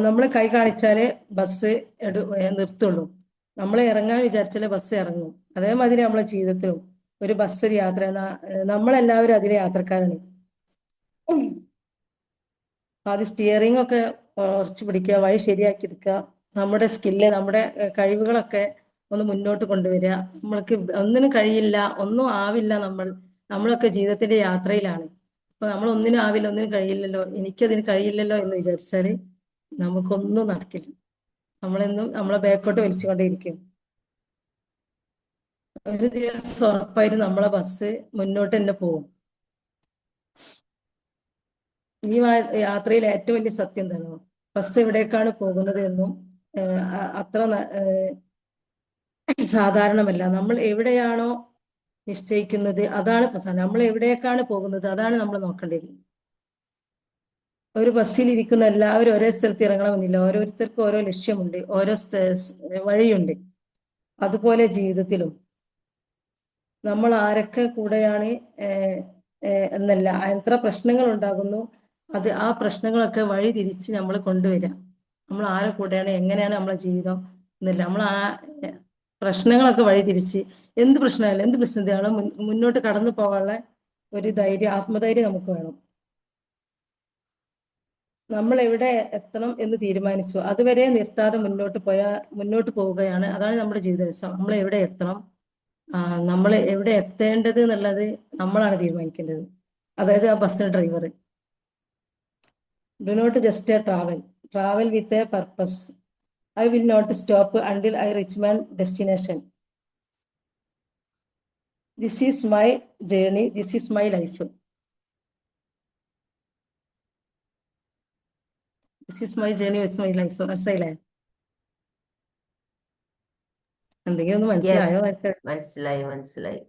നമ്മൾ കൈ കാണിച്ചാലേ ബസ് നിർത്തുള്ളൂ, നമ്മൾ ഇറങ്ങാൻ വിചാരിച്ചാലേ ബസ് ഇറങ്ങും. അതേമാതിരി നമ്മളെ ജീവിതത്തിലും ഒരു ബസ് ഒരു യാത്ര നമ്മളെല്ലാവരും അതിലെ യാത്രക്കാരാണ്. ആദ്യം സ്റ്റിയറിംഗ് ഒക്കെ ഉറച്ചു പിടിക്കുക, വഴി ശരിയാക്കി എടുക്കുക, നമ്മുടെ സ്കില്ല് നമ്മുടെ കഴിവുകളൊക്കെ ഒന്ന് മുന്നോട്ട് കൊണ്ടുവരിക. നമ്മൾക്ക് ഒന്നിനും കഴിയില്ല, ഒന്നും ആവില്ല, നമ്മളൊക്കെ ജീവിതത്തിന്റെ യാത്രയിലാണ്. അപ്പൊ നമ്മൾ ഒന്നിനും ആവില്ല, ഒന്നിനും കഴിയില്ലല്ലോ, എനിക്കതിന് കഴിയില്ലല്ലോ എന്ന് വിചാരിച്ചാല് നമുക്കൊന്നും നടക്കില്ല. നമ്മളെന്നും നമ്മളെ ബാക്കോട്ട് വലിച്ചുകൊണ്ടേയിരിക്കും. ഒരു ദിവസം ഉറപ്പായിട്ട് നമ്മളെ ബസ് മുന്നോട്ട് തന്നെ പോകും. ഈ യാത്രയിൽ ഏറ്റവും വലിയ സത്യം എന്താണോ, ബസ് എവിടേക്കാണ് പോകുന്നത് എന്നും അത്ര സാധാരണമല്ല. നമ്മൾ എവിടെയാണോ നിശ്ചയിക്കുന്നത് അതാണ് പ്രധാനം. നമ്മൾ എവിടേക്കാണ് പോകുന്നത് അതാണ് നമ്മൾ നോക്കേണ്ടത്. ഒരു ബസ്സിൽ ഇരിക്കുന്ന എല്ലാവരും ഒരേ സ്ഥലത്ത് ഇറങ്ങണമെന്നില്ല, ഓരോരുത്തർക്കും ഓരോ ലക്ഷ്യമുണ്ട്, ഓരോ വഴിയുണ്ട്. അതുപോലെ ജീവിതത്തിലും നമ്മൾ ആരൊക്കെ കൂടെയാണ് എന്നല്ല, എത്ര പ്രശ്നങ്ങൾ ഉണ്ടാകുന്നു ആ പ്രശ്നങ്ങളൊക്കെ വഴി തിരിച്ച് നമ്മൾ കൊണ്ടുവരിക. നമ്മൾ ആരെ കൂടെയാണ്, എങ്ങനെയാണ് നമ്മളെ ജീവിതം എന്നല്ല, നമ്മൾ ആ പ്രശ്നങ്ങളൊക്കെ വഴി തിരിച്ച് എന്ത് പ്രശ്നമായാലും എന്ത് പ്രതിസന്ധിയാണോ മുന്നോട്ട് കടന്നു പോകാനുള്ള ഒരു ആത്മധൈര്യം നമുക്ക് വേണം. നമ്മൾ എവിടെ എത്തണം എന്ന് തീരുമാനിച്ചു അതുവരെ നിർത്താതെ മുന്നോട്ട് പോവുകയാണ്. അതാണ് നമ്മുടെ ജീവിത രസം. നമ്മൾ എവിടെ എത്തണം, നമ്മൾ എവിടെ എത്തേണ്ടത് എന്നുള്ളത് നമ്മളാണ് തീരുമാനിക്കേണ്ടത്. അതായത് ആ bus driver. Do not just travel with a purpose. I will not stop until I reach my destination. This is my journey. This is my life. This is my journey. It's my life. മനസ്സിലായില്ലേ? എന്തെങ്കിലും ഒന്ന് മനസ്സിലായോ? മനസ്സിലായി.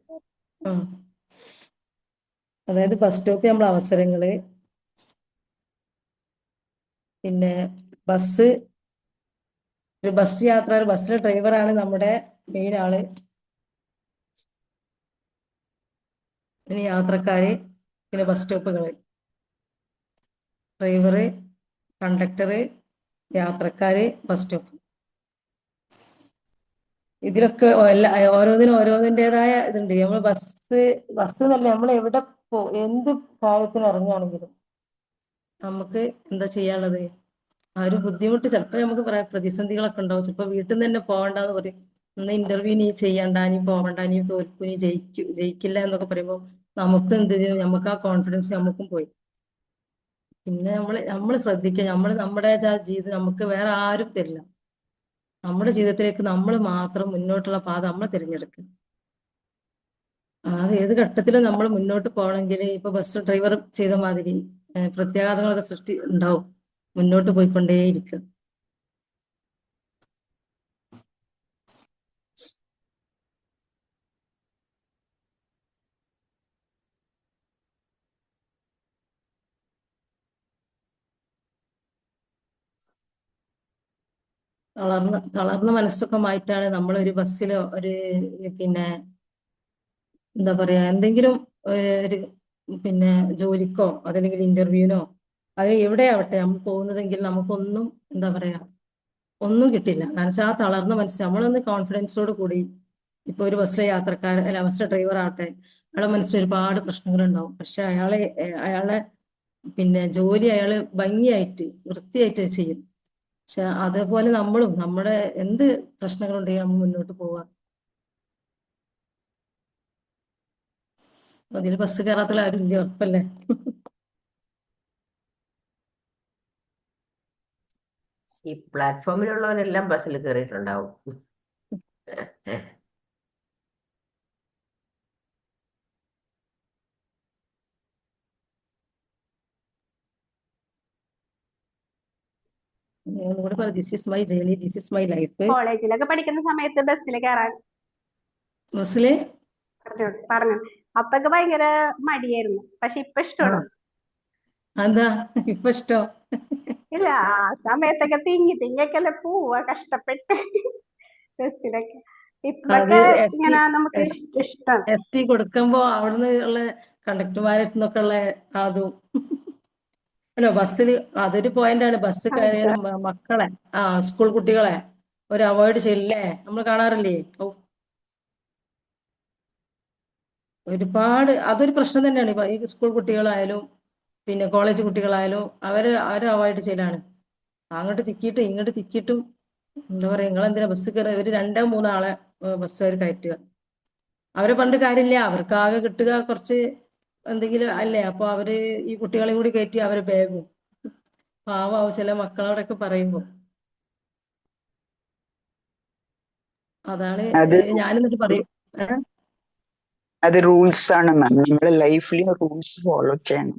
അതായത് bus സ്റ്റോപ്പിൽ നമ്മളെ അവസരങ്ങള്, പിന്നെ ഒരു ബസ് യാത്ര, ബസ്സിലെ ഡ്രൈവറാണ് നമ്മുടെ മെയിൻ ആള്. ഇനി യാത്രക്കാര്, പിന്നെ ബസ് സ്റ്റോപ്പുകൾ, ഡ്രൈവറ്, കണ്ടക്ടറ്, യാത്രക്കാര്, ബസ് സ്റ്റോപ്പ്. ഇതിലൊക്കെ ഓരോന്നിനും ഓരോന്നിൻ്റെതായ ഇതുണ്ട്. നമ്മൾ ബസ് എന്നല്ല, നമ്മൾ എവിടെ എന്ത് കാര്യത്തിന് ഇറങ്ങുകയാണെങ്കിലും നമുക്ക് എന്താ ചെയ്യാനുള്ളത്? ആ ഒരു ബുദ്ധിമുട്ട് ചിലപ്പോൾ നമുക്ക് പറയാം, പ്രതിസന്ധികളൊക്കെ ഉണ്ടാവും. ചിലപ്പോൾ വീട്ടിൽ നിന്ന് തന്നെ പോകണ്ടെന്ന് പറയും, ഇന്ന് ഇന്റർവ്യൂ നീ ചെയ്യണ്ട, നീ പോകണ്ട, നീ തോൽക്കു, നീ ജയിക്കില്ല എന്നൊക്കെ പറയുമ്പോൾ നമുക്ക് എന്ത് ചെയ്യും? നമുക്ക് ആ കോൺഫിഡൻസ് നമുക്കും പോയി. പിന്നെ നമ്മൾ ശ്രദ്ധിക്കുക, നമ്മുടെ ജീവിതം നമുക്ക് വേറെ ആരും തരില്ല. നമ്മുടെ ജീവിതത്തിലേക്ക് നമ്മൾ മാത്രം മുന്നോട്ടുള്ള പാത നമ്മൾ തിരഞ്ഞെടുക്കുക. അത് ഏത് ഘട്ടത്തിലും നമ്മൾ മുന്നോട്ട് പോകണമെങ്കിൽ ഇപ്പൊ ബസ് ഡ്രൈവർ ചെയ്ത മാതിരി പ്രത്യാഘാതങ്ങളൊക്കെ സൃഷ്ടി ഉണ്ടാവും. മുന്നോട്ട് പോയിക്കൊണ്ടേയിരിക്കുക. തളർന്ന മനസ്സൊക്കെ മാറ്റാണ് നമ്മൾ ഒരു ബസ്സിലോ ഒരു പിന്നെ എന്താ പറയാ എന്തെങ്കിലും ഒരു പിന്നെ ജോലിക്കോ അതല്ലെങ്കിൽ ഇന്റർവ്യൂവിനോ അത് എവിടെയാവട്ടെ നമ്മൾ പോകുന്നതെങ്കിൽ നമുക്കൊന്നും എന്താ പറയാ ഒന്നും കിട്ടില്ല. കാരണം വെച്ചാൽ ആ തളർന്ന മനസ്സ് നമ്മളൊന്ന് കോൺഫിഡൻസോട് കൂടി ഇപ്പൊ ഒരു ബസ്സിലെ യാത്രക്കാരൻ അല്ല ബസ്സിലെ ഡ്രൈവർ ആവട്ടെ, അയാളെ മനസ്സിൽ ഒരുപാട് പ്രശ്നങ്ങളുണ്ടാവും. പക്ഷെ അയാളെ പിന്നെ ജോലി അയാള് ഭംഗിയായിട്ട് വൃത്തിയായിട്ട് ചെയ്യും. പക്ഷെ അതേപോലെ നമ്മളും നമ്മുടെ എന്ത് പ്രശ്നങ്ങളുണ്ടെങ്കിൽ നമ്മൾ മുന്നോട്ട് പോവുക. അതിൽ ബസ് കയറാത്ത ആരും ഇല്ല, ഉറപ്പല്ലേ? ഈ പ്ലാറ്റ്ഫോമിലുള്ളവരെല്ലാം ബസ്സിൽ കയറിയിട്ടുണ്ടാവും. ഒന്നുകൂടെ പറ, this is my journey, this is my life. കോളേജിലൊക്കെ പഠിക്കുന്ന സമയത്ത് ബസ്സിൽ കയറാൻ ബസ്സില് പറഞ്ഞു. അപ്പൊക്കെ ഭയങ്കര മടിയായിരുന്നു. പക്ഷെ ഇപ്പൊ ഇഷ്ടമാണ്. എന്താ ഇപ്പൊ ഇഷ്ടം? ഇല്ല, ആ സമയത്തൊക്കെ തിങ്ങിയൊക്കെയല്ലേ പോവാ കഷ്ടപ്പെട്ട് ബസ്സിലൊക്കെ. ഇപ്പൊക്കെ ഇങ്ങനെ നമുക്ക് ഇഷ്ടം. എത്തി കൊടുക്കുമ്പോ അവിടുന്ന് ഉള്ള കണ്ടക്ടർമാരെ നിന്നൊക്കെ ഉള്ള അതും അല്ലോ ബസ്സിൽ അതൊരു പോയിന്റാണ്. ബസ് കയറിയാലും മക്കളെ സ്കൂൾ കുട്ടികളെ ഒരു അവോയ്ഡ് ചെയ്യില്ലേ, നമ്മൾ കാണാറില്ലേ? ഒരുപാട് അതൊരു പ്രശ്നം തന്നെയാണ്. ഇപ്പൊ ഈ സ്കൂൾ കുട്ടികളായാലും പിന്നെ കോളേജ് കുട്ടികളായാലും അവര് അവോയ്ഡ് ചെയ്യലാണ്. അങ്ങോട്ട് തിക്കിയിട്ടും ഇങ്ങോട്ട് തിക്കിയിട്ടും എന്താ പറയാ, നിങ്ങളെന്തിനാ ബസ് കയറുക? ഒരു 2-3 ആളെ ബസ്സുകാർ കയറ്റുക. അവരെ പണ്ട് കാര്യമില്ല, അവർക്ക് ആകെ കിട്ടുക കുറച്ച് എന്തെങ്കിലും അല്ലേ. അപ്പൊ അവര് ഈ കുട്ടികളെയും കൂടി കയറ്റി അവരെ ബാഗും പാവാവും ചില മക്കളോടൊക്കെ പറയുമ്പോ. അതാണ് ഞാനെന്നിട്ട് പറയും, അത് റൂൾസ് ആണ് മാം. നമ്മൾ ലൈഫിൽ റൂൾസ് ഫോളോ ചെയ്യണം.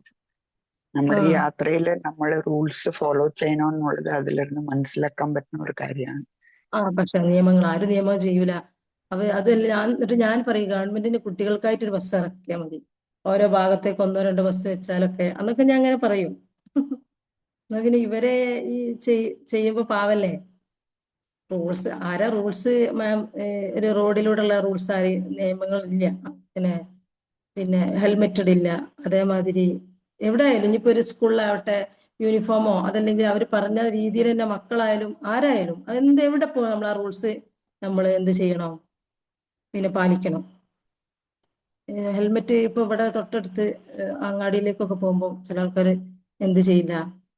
നമ്മുടെ ഈ യാത്രയിൽ നമ്മൾ റൂൾസ് ഫോളോ ചെയ്യണമെന്നുള്ളത് അതിലിരുന്ന് മനസ്സിലാക്കാൻ പറ്റുന്ന ഒരു കാര്യമാണ്. പക്ഷെ നിയമങ്ങൾ ആരും നിയമം ചെയ്യൂല. അതല്ല ഞാൻ പറയും, ഗവൺമെന്റിന് കുട്ടികൾക്കായിട്ട് ഒരു ബസ് ഇറക്കിയാൽ മതി. ഓരോ ഭാഗത്തേക്ക് 1-2 ബസ് വെച്ചാലൊക്കെ അന്നൊക്കെ ഞാൻ അങ്ങനെ പറയും. എന്നാ പിന്നെ ഇവരെ ഈ ചെയ്യുമ്പോ പാവല്ലേ. റൂൾസ് മാം? ഒരു റോഡിലൂടെയുള്ള റൂൾസ് നിയമങ്ങൾ ഇല്ല. പിന്നെ ഹെൽമെറ്റ് ഇടില്ല. അതേമാതിരി എവിടെയായാലും ഇനിയിപ്പോ ഒരു സ്കൂളിലാവട്ടെ യൂണിഫോമോ അതല്ലെങ്കിൽ അവർ പറഞ്ഞ രീതിയിൽ തന്നെ മക്കളായാലും ആരായാലും എവിടെ പോകും നമ്മൾ ആ റൂൾസ് നമ്മൾ എന്ത് ചെയ്യണം? പിന്നെ പാലിക്കണം. ഹെൽമെറ്റ് ഇപ്പൊ ഇവിടെ തൊട്ടടുത്ത് അങ്ങാടിയിലേക്കൊക്കെ പോകുമ്പോൾ ചില ആൾക്കാർ എന്ത് ചെയ്യില്ല,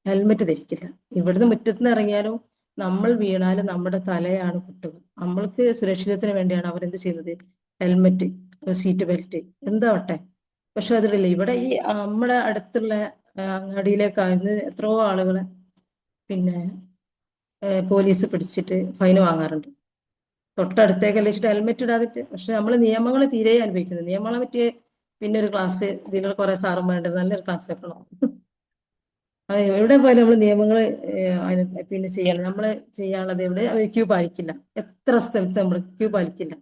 ഹെൽമെറ്റ് ധരിക്കില്ല. ഇവിടുന്ന് മുറ്റത്തുനിന്ന് ഇറങ്ങിയാലും നമ്മൾ വീണാലും നമ്മുടെ തലയാണ് പൊട്ടുക. നമ്മൾക്ക് സുരക്ഷിതത്തിന് വേണ്ടിയാണ് അവരെന്ത് ചെയ്യുന്നത്, ഹെൽമെറ്റ്, സീറ്റ് ബെൽറ്റ് എന്താവട്ടെ. പക്ഷെ അതിലില്ല. ഇവിടെ ഈ നമ്മുടെ അടുത്തുള്ള അങ്ങാടിയിലേക്കായിരുന്നു എത്രയോ ആളുകളെ പിന്നെ പോലീസ് പിടിച്ചിട്ട് ഫൈൻ വാങ്ങാറുണ്ട്. തൊട്ടടുത്തേക്കല്ല വെച്ചിട്ട് ഹെൽമെറ്റ് ഇടാതിട്ട്. പക്ഷെ നമ്മൾ നിയമങ്ങൾ തീരെ അനുഭവിക്കുന്നത്. നിയമങ്ങളെ പറ്റി പിന്നെ ഒരു ക്ലാസ് ഇതിൽ കുറെ സാറന്മാരുണ്ട്, നല്ലൊരു ക്ലാസ് വെക്കണം. എവിടെ പോയാലും നമ്മൾ നിയമങ്ങൾ പിന്നെ ചെയ്യണം. നമ്മൾ ചെയ്യാനുള്ളത് എവിടെ ക്യൂ പാലിക്കില്ല. എത്ര സ്ഥലത്ത് നമ്മൾ ക്യൂ പാലിക്കില്ല.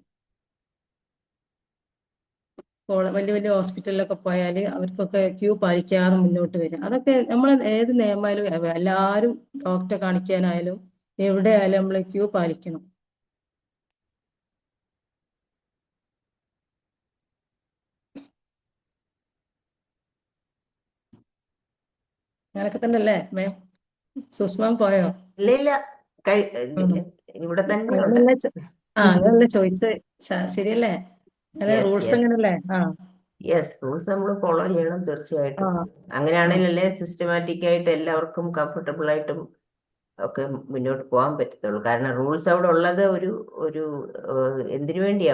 വലിയ വലിയ ഹോസ്പിറ്റലിലൊക്കെ പോയാൽ അവർക്കൊക്കെ ക്യൂ പാലിക്കാതെ മുന്നോട്ട് വരിക. അതൊക്കെ നമ്മൾ ഏത് നിയമമായാലും എല്ലാവരും ഡോക്ടറെ കാണിക്കാനായാലും എവിടെ ആയാലും നമ്മൾ ക്യൂ പാലിക്കണം. അങ്ങനൊക്കെ തന്നെ അല്ലേ മാം? സുഷ്മാൻ പോയോ? ഇല്ല ഇല്ല ഉം. ഇവിടെ തന്നെ ഉണ്ട്. അങ്ങനല്ലേ അങ്ങനല്ലേ ചോദിച്ചത്. ശരിയല്ലേ? അങ്ങനെ യെസ് റൂൾസ് യെസ് അങ്ങനല്ലേ? യെസ്, റൂൾസ് നമ്മൾ ഫോളോ ചെയ്യണം ആ തീർച്ചയായിട്ടും. ആ. അങ്ങനെയാണെങ്കിലല്ലേ സിസ്റ്റമാറ്റിക് ആയിട്ട് എല്ലാവർക്കും കംഫർട്ടബിൾ ആയിട്ടും ഒക്കെ മുന്നോട്ട് പോകാൻ പറ്റത്തുള്ളൂ. കാരണം റൂൾസ് അവിടെ ഉള്ളത് ഒരു ഒരു എന്തിനു വേണ്ടിയാ?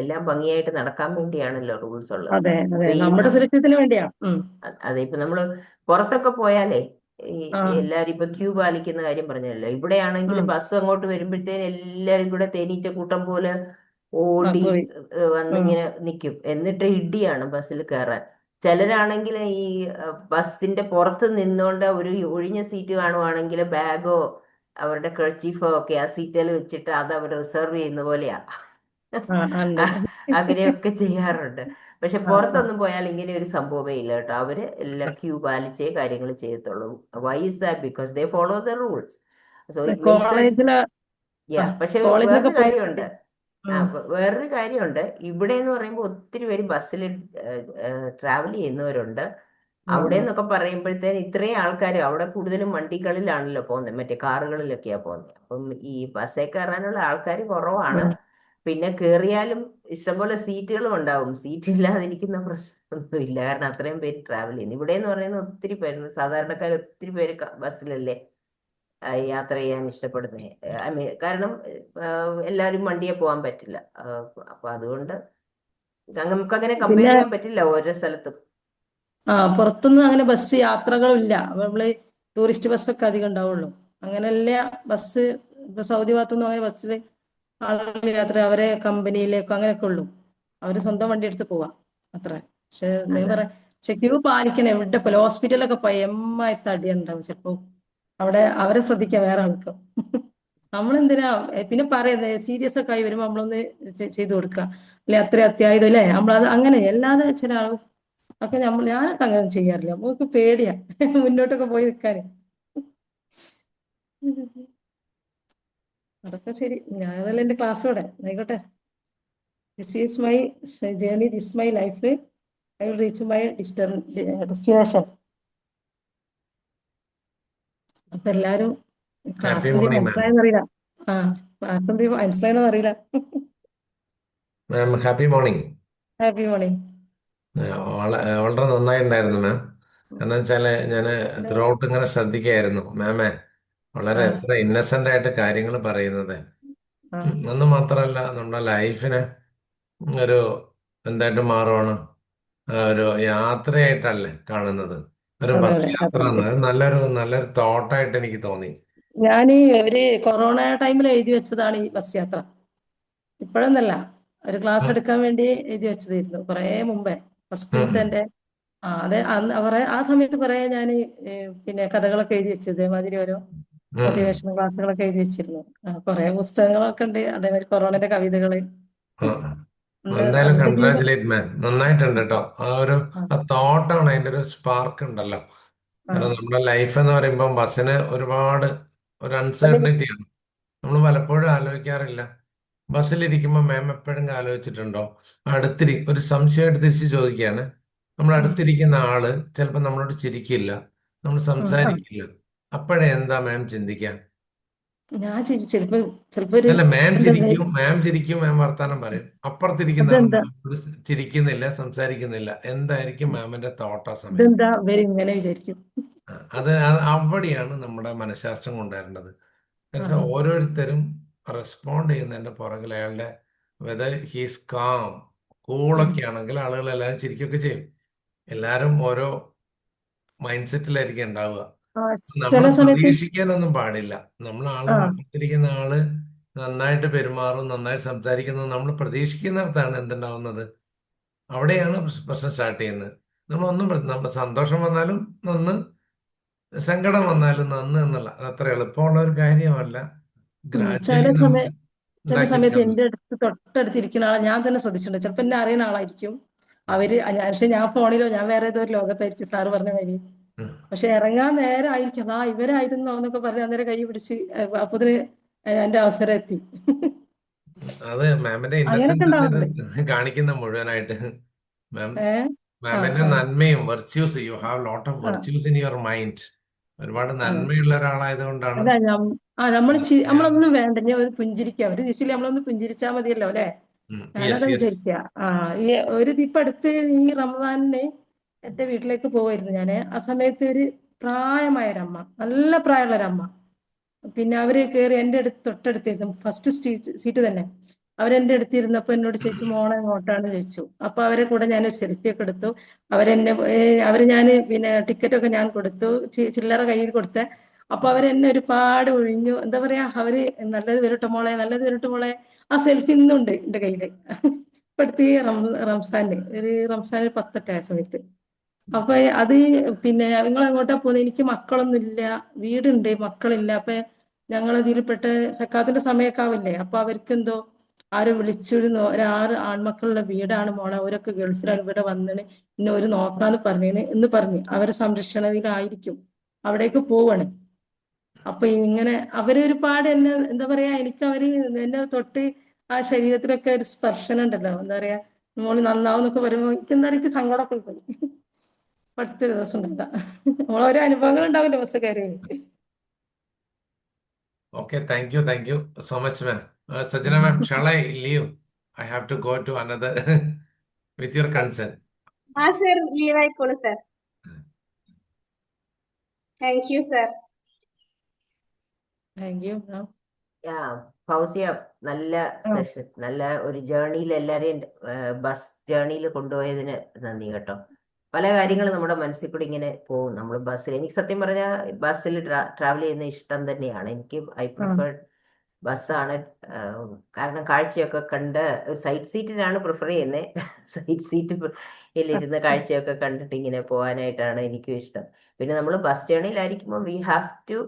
എല്ലാം ഭംഗിയായിട്ട് നടക്കാൻ വേണ്ടിയാണല്ലോ റൂൾസ് ഉള്ളത്. അതെ അതെ, അപ്പൊ നമ്മുടെ സുരക്ഷിതത്തിന് വേണ്ടിയാ. അതെ, ഇപ്പൊ നമ്മള് പുറത്തൊക്കെ പോയാലേ ഈ ആ എല്ലാരും ഇപ്പൊ ക്യൂ പാലിക്കുന്ന കാര്യം പറഞ്ഞല്ലോ, ഇവിടെയാണെങ്കിൽ ഉം. ബസ് അങ്ങോട്ട് വരുമ്പോഴത്തേന് എല്ലാരും കൂടെ തേനീച്ച കൂട്ടം പോലെ ഓടി പോയി. വന്നിങ്ങനെ നിൽക്കും. എന്നിട്ട് ഇടിയാണ് ബസ്സിൽ കയറാൻ. ചിലരാണെങ്കിൽ ഈ ബസ്സിന്റെ പുറത്ത് നിന്നോണ്ട് ഒരു ഒഴിഞ്ഞ സീറ്റ് കാണുവാണെങ്കിൽ ബാഗോ അവരുടെ കർച്ചീഫോ ഒക്കെ ആ സീറ്റിൽ വെച്ചിട്ട് അത് അവർ റിസർവ് ചെയ്യുന്ന പോലെയാ. ഉണ്ട്. അങ്ങനെയൊക്കെ ചെയ്യാറുണ്ട്. പക്ഷെ ആ പുറത്തൊന്നും പോയാൽ ഇങ്ങനെ ഒരു സംഭവമേ ഇല്ല കേട്ടോ. അവര് എല്ലാം ക്യൂ പാലിച്ചേ കാര്യങ്ങൾ ചെയ്യത്തുള്ളൂ. Why is that? Because they follow the rules. So it makes a കോളേജില് പക്ഷെ കോളേജിലൊക്കെ വേറൊരു കാര്യമുണ്ട്. പോയിട്ട് വേറൊരു കാര്യമുണ്ട്. ഇവിടെ എന്ന് പറയുമ്പോൾ ഒത്തിരി പേര് ബസ്സിൽ ട്രാവൽ ചെയ്യുന്നവരുണ്ട്. അവിടെ എന്നൊക്കെ പറയുമ്പോഴത്തേന് ഇത്രയും ആൾക്കാർ അവിടെ കൂടുതലും വണ്ടികളിലാണല്ലോ പോകുന്നത്, മറ്റേ കാറുകളിലൊക്കെയാ പോകുന്നത്. അപ്പം ഈ ബസ്സിൽ കയറാനുള്ള ആൾക്കാർ കുറവാണ്. പിന്നെ കയറിയാലും ഇഷ്ടംപോലെ സീറ്റുകളും ഉണ്ടാവും. സീറ്റ് ഇല്ലാതിരിക്കുന്ന പ്രശ്നമൊന്നും ഇല്ല, കാരണം അത്രയും പേര് ട്രാവൽ ചെയ്യുന്നു. ഇവിടെ എന്ന് പറയുന്നത് ഒത്തിരി പേര്, സാധാരണക്കാർ ഒത്തിരി പേര് ബസ്സിലല്ലേ യാത്ര ചെയ്യാൻ ഇഷ്ടപ്പെടുന്നത്. ഐ മീൻ, കാരണം എല്ലാവരും വണ്ടിയെ പോകാൻ പറ്റില്ല. അപ്പൊ അതുകൊണ്ട് നമുക്കങ്ങനെ കമ്പയർ പിന്നെ ചെയ്യാൻ പറ്റില്ല ഓരോ സ്ഥലത്തും. പുറത്തുനിന്ന് അങ്ങനെ ബസ് യാത്രകളും ഇല്ല. നമ്മള് ടൂറിസ്റ്റ് ബസ്സൊക്കെ അധികം ഉണ്ടാവുള്ളൂ. അങ്ങനെയല്ല ബസ്. ഇപ്പൊ സൗദി ഭാഗത്തൊന്നും അങ്ങനെ ബസ്സിൽ ആളുകൾ യാത്ര, അവരെ കമ്പനിയിലേക്കോ അങ്ങനെയൊക്കെ ഉള്ളൂ. അവര് സ്വന്തം വണ്ടി എടുത്ത് പോവാ, അത്ര. പക്ഷെ ഞാൻ അതെ പറയാം, പക്ഷെ ക്യൂ പാലിക്കണം. എവിടെ പോലെ ഹോസ്പിറ്റലൊക്കെ പോയി എമ്മായി തടിയുണ്ടാവും ചിലപ്പോ. അവിടെ അവരെ ശ്രദ്ധിക്കാം വേറെ ആൾക്ക്. നമ്മളെന്തിനാ പിന്നെ പറയുന്നത്? സീരിയസ് ഒക്കെ ആയി വരുമ്പോ നമ്മളൊന്ന് ചെയ്തു കൊടുക്കുക, അല്ലെ അത്ര അത്യാഹിതം അല്ലേ നമ്മളത് അങ്ങനെ. അല്ലാതെ ചില ആൾ ഒക്കെ ഞാനൊക്കെ അങ്ങനെ ചെയ്യാറില്ല. നമുക്ക് പേടിയാ മുന്നോട്ടൊക്കെ പോയി നിൽക്കാന്. അതൊക്കെ ശരി. ഞാനതല്ല എന്റെ ക്ലാസ്സോടെ ആയിക്കോട്ടെ. This is my journey, this my life. I will reach my destination. അപ്പൊ എല്ലാരും ക്ലാസ് ഹാപ്പി എന്തെങ്കിലും മോർണിംഗ് മാം. മനസ്സിലായെന്നറിയില്ല. ക്ലാസ് എന്തെങ്കിലും മനസ്സിലായെന്നോ അറിയില്ല. Ma'am happy morning. Happy morning. വളരെ നന്നായിട്ടുണ്ടായിരുന്നു മാം. കാരണം വെച്ചാല് ഞാൻ ത്രൂ ഔട്ട് ഇങ്ങനെ ശ്രദ്ധിക്കായിരുന്നു മാമേ. വളരെ എത്ര ഇന്നസെന്റ് ആയിട്ട് കാര്യങ്ങൾ പറയുന്നത്. എന്ന് മാത്രമല്ല, നമ്മുടെ ലൈഫിന് ഒരു എന്തായിട്ട് മാറുവാണ്, ഒരു യാത്രയായിട്ടല്ലേ കാണുന്നത്. ഒരു അതെ ബസ് അതെ യാത്ര അതെ അതെ. നല്ലൊരു തോട്ടായിട്ട് എനിക്ക് തോന്നി. ഞാൻ ഒരു കൊറോണ ടൈമിൽ എഴുതി വെച്ചതാണ് ഈ ബസ് യാത്ര. ഇപ്പോഴൊന്നല്ല, ഒരു ക്ലാസ് ഉം, എടുക്കാൻ വേണ്ടി എഴുതി വെച്ചതായിരുന്നു കുറെ മുമ്പേ. ഉം, ഫസ്റ്റിലത്തെ എന്റെ അതെ അന്ന് കുറെ ആ സമയത്ത് കുറെ ഞാൻ പിന്നെ കഥകളൊക്കെ എഴുതി വെച്ചത്, അതേമാതിരി ഓരോ ഉം, മോട്ടിവേഷൻ ക്ലാസ്സുകളൊക്കെ എഴുതി വെച്ചിരുന്നു. കുറെ പുസ്തകങ്ങളൊക്കെ ഉണ്ട്, അതേമാതിരി കൊറോണയുടെ കവിതകള് ഉം. ഉണ്ട്. എന്തായാലും അതിന്റെ കീഴിൽ കൺഗ്രാചുലേറ്റ് മാം, നന്നായിട്ടുണ്ട് കേട്ടോ. ആ തോട്ടാണ് അതിന്റെ ഒരു സ്പാർക്ക് ഉണ്ടല്ലോ. കാരണം നമ്മുടെ ലൈഫ് എന്ന് പറയുമ്പോൾ ബസ്സിന് ഒരുപാട് ഒരു അൺസർട്ടനിറ്റി ആണ്. നമ്മൾ പലപ്പോഴും ആലോചിക്കാറില്ല. ബസ്സിലിരിക്കുമ്പോൾ മാം എപ്പോഴും ആലോചിച്ചിട്ടുണ്ടോ, ഒരു സംശയമായിട്ട് തിരിച്ച് ചോദിക്കുകയാണ്. നമ്മൾ അടുത്തിരിക്കുന്ന ആള് ചിലപ്പോൾ നമ്മളോട് ചിരിക്കില്ല, നമ്മൾ സംസാരിക്കില്ല. അപ്പോഴേ എന്താ മാം ചിന്തിക്കാം? ഞാൻ ചിലപ്പോ ചിലപ്പോ ഒരു അല്ല, എന്താ മാം ചിരിക്കും, മാം വർത്താനം പറയും. അപ്പുറത്തിരിക്കുന്ന ആൾ അതെന്താ മാമിനോട് ചിരിക്കുന്നില്ല, സംസാരിക്കുന്നില്ല. എന്തായിരിക്കും മാമിന്റെ തോട്ട് ആ സമയത്ത്? ഇതെന്താ ഇവര് ഇങ്ങനെ വിചാരിക്കും. അത് അവിടെയാണ് നമ്മുടെ മനഃശാസ്ത്രം കൊണ്ടുവരേണ്ടത്. എന്നുവെച്ചാൽ ഓരോരുത്തരും റെസ്പോണ്ട് ചെയ്യുന്നതിന്റെ പുറകിൽ അയാളുടെ വെദർ ഹീസ് കാം, കൂളൊക്കെ ആണെങ്കിൽ ആളുകൾ എല്ലാവരും ചിരിക്കുകയൊക്കെ ചെയ്യും. എല്ലാവരും ഓരോ മൈൻഡ് സെറ്റിലായിരിക്കും ഉണ്ടാവുക. ആ, നമ്മൾ ചില സമയത്ത് പ്രതീക്ഷിക്കാനൊന്നും പാടില്ല. അപ്പുറത്തിരിക്കുന്ന ആള് നന്നായിട്ട് പെരുമാറും, നന്നായിട്ട് സംസാരിക്കുന്നത് നമ്മൾ പ്രതീക്ഷിക്കുന്നിടത്താണ് എന്തുണ്ടാവുന്നത്. അവിടെയാണ് പ്രശ്നം സ്റ്റാർട്ട് ചെയ്യുന്നത്. നമ്മൾ സന്തോഷം വന്നാലും നന്ന്, സങ്കടം വന്നാലും നന്ന് എന്നുള്ള അത്ര എളുപ്പമുള്ള ഒരു കാര്യമല്ല. ചില ഗ്രാജ്വലി സമയം നമുക്ക് ചില സമയത്ത് ഉണ്ടാക്കിയെടുക്കാൻ എന്റെ അടുത്ത് തൊട്ടടുത്തിരിക്കുന്ന ആളെ ഞാൻ തന്നെ ശ്രദ്ധിച്ചിട്ടുണ്ട്. ചിലപ്പോ എന്നെ അറിയുന്ന ആളായിരിക്കും പക്ഷെ ഞാൻ ഫോണിലോ ഞാൻ വേറെ ഏതോ ഒരു ലോകത്തായിരിക്കും, സാറ് പറഞ്ഞ മാതിരി. പറ്റും. പക്ഷെ ഇറങ്ങാൻ നേരം ആയിരിക്കും ഇവരായിരുന്നു എന്നൊക്കെ പറഞ്ഞ് അന്നേരം കൈ പിടിച്ച് അപ്പത്തിന് എന്റെ അവസരം എത്തി. അത് മാമിന്റെ അങ്ങനൊക്കെ ഇന്നസെൻസ് ആണ് ഉണ്ടാവാറുണ്ട്. ഇത് കാണിക്കുന്ന മുഴുവനായിട്ട്. മാം ഏഹ് മാമിന് നന്മയും virtues, you have lot of ആ, വെർച്യൂസ് ഇൻ യുവർ മൈൻഡ്. ഒരുപാട് ആ. നന്മയുള്ള ഒരാളായതുകൊണ്ടാണ്. അതാ നമ്മൾ ഞാൻ നമ്മളൊന്നും വേണ്ട, ഞാൻ ഒരു പുഞ്ചിരിക്കുക, ഒരു ദിശയിൽ നമ്മളൊന്ന് പുഞ്ചിരിച്ചാൽ മതിയല്ലോ അല്ലെ. യെസ് ഞാനതാ യെസ്. വിചാരിക്കുക. ഈ ഇപ്പൊ അടുത്ത് ഈ റമദാനിന് എന്റെ വീട്ടിലേക്ക് പോവായിരുന്നു ഞാന്. ആ സമയത്ത് ഒരു പ്രായമായ ഒരമ്മ, നല്ല പ്രായമുള്ള ഒരമ്മ, പിന്നെ അവര് കയറി എൻ്റെ തൊട്ടടുത്തിരുന്നു, ഫസ്റ്റ് സീറ്റ് തന്നെ. അവരെന്റെ അടുത്തിരുന്നപ്പോ എന്നോട് ചോദിച്ചു, മോളെ എങ്ങോട്ടാണ് ചോദിച്ചു. അപ്പൊ അവരെ കൂടെ ഞാൻ സെൽഫി ഒക്കെ എടുത്തു. അവര് ഞാന് പിന്നെ ടിക്കറ്റ് ഒക്കെ ഞാൻ കൊടുത്തു, ചില്ലറ കയ്യിൽ കൊടുത്തേ. അപ്പൊ അവരെന്നെ ഒരുപാട് ഒഴിഞ്ഞു, എന്താ പറയാ, അവര് നല്ലത് വരട്ടെ മോളെ, നല്ലത് വരട്ടെ മോളെ. ആ സെൽഫി ഇന്നുണ്ട് എന്റെ കയ്യില്. ഇപ്പടുത്ത് ഈ റംസാന് 10 സമയത്ത്. അപ്പൊ അത് പിന്നെ നിങ്ങൾ എങ്ങോട്ടാ പോകുന്നത്? എനിക്ക് മക്കളൊന്നും ഇല്ല, വീടുണ്ട്, മക്കളില്ല. അപ്പൊ ഞങ്ങളതിൽപ്പെട്ട സക്കാത്തിന്റെ സമയമൊക്കെ ആവില്ലേ, അപ്പൊ അവർക്ക് എന്തോ ആരോ വിളിച്ചിരുന്നു, ഒരു 6 ആൺമക്കളുള്ള വീടാണ് മോളെ, അവരൊക്കെ ഗൾഫിലാണ്, ഇവിടെ വന്നിന് പിന്നെ ഒരു നോക്കാന്ന് എന്ന് പറഞ്ഞ് അവരെ സംരക്ഷണയിലായിരിക്കും, അവിടേക്ക് പോവാണ്. അപ്പൊ ഇങ്ങനെ അവര് ഒരുപാട് എന്നെ, എന്താ പറയാ, എനിക്ക് അവര് എന്നെ തൊട്ട് ആ ശരീരത്തിലൊക്കെ ഒരു സ്പർശനം ഉണ്ടല്ലോ, എന്താ പറയാ, മോള് നന്നാവും എന്നൊക്കെ പറയുമ്പോ എനിക്ക് എന്താ, എനിക്ക് സങ്കടമൊക്കെ പോയി. അടുത്ത ദിവസം ഉണ്ടാ നമ്മളോരോ അനുഭവങ്ങൾ ഉണ്ടാവില്ല ബസ് കയറി. Okay, thank you so much, ma'am. Sajana ma'am, shall I leave? I have to go to another with your consent. ആ സർ, ലീവ് ആയിക്കോളൂ sir. Thank you sir. Thank you. Fousiya, നല്ല സെഷൻ, നല്ല ഒരു ജേർണിയിൽ എല്ലാരെയും ബസ് ജേർണിയിൽ കൊണ്ടുപോയതിന് നന്ദി കേട്ടോ. പല കാര്യങ്ങളും നമ്മുടെ മനസ്സിൽ കൂടി ഇങ്ങനെ പോകും നമ്മൾ ബസ്സിൽ. എനിക്ക് സത്യം പറഞ്ഞാൽ ബസ്സിൽ ട്രാവൽ ചെയ്യുന്ന ഇഷ്ടം തന്നെയാണ്. എനിക്ക് ഐ പ്രിഫർ ബസ്സാണ്. കാരണം കാഴ്ചയൊക്കെ കണ്ട്, ഒരു സൈഡ് സീറ്റിനാണ് പ്രിഫർ ചെയ്യുന്നത്. സൈഡ് സീറ്റിലിരുന്ന് കാഴ്ചയൊക്കെ കണ്ടിട്ട് ഇങ്ങനെ പോകാനായിട്ടാണ് എനിക്കും ഇഷ്ടം. പിന്നെ നമ്മൾ ബസ് ജേർണിയിലായിരിക്കുമ്പോൾ we have to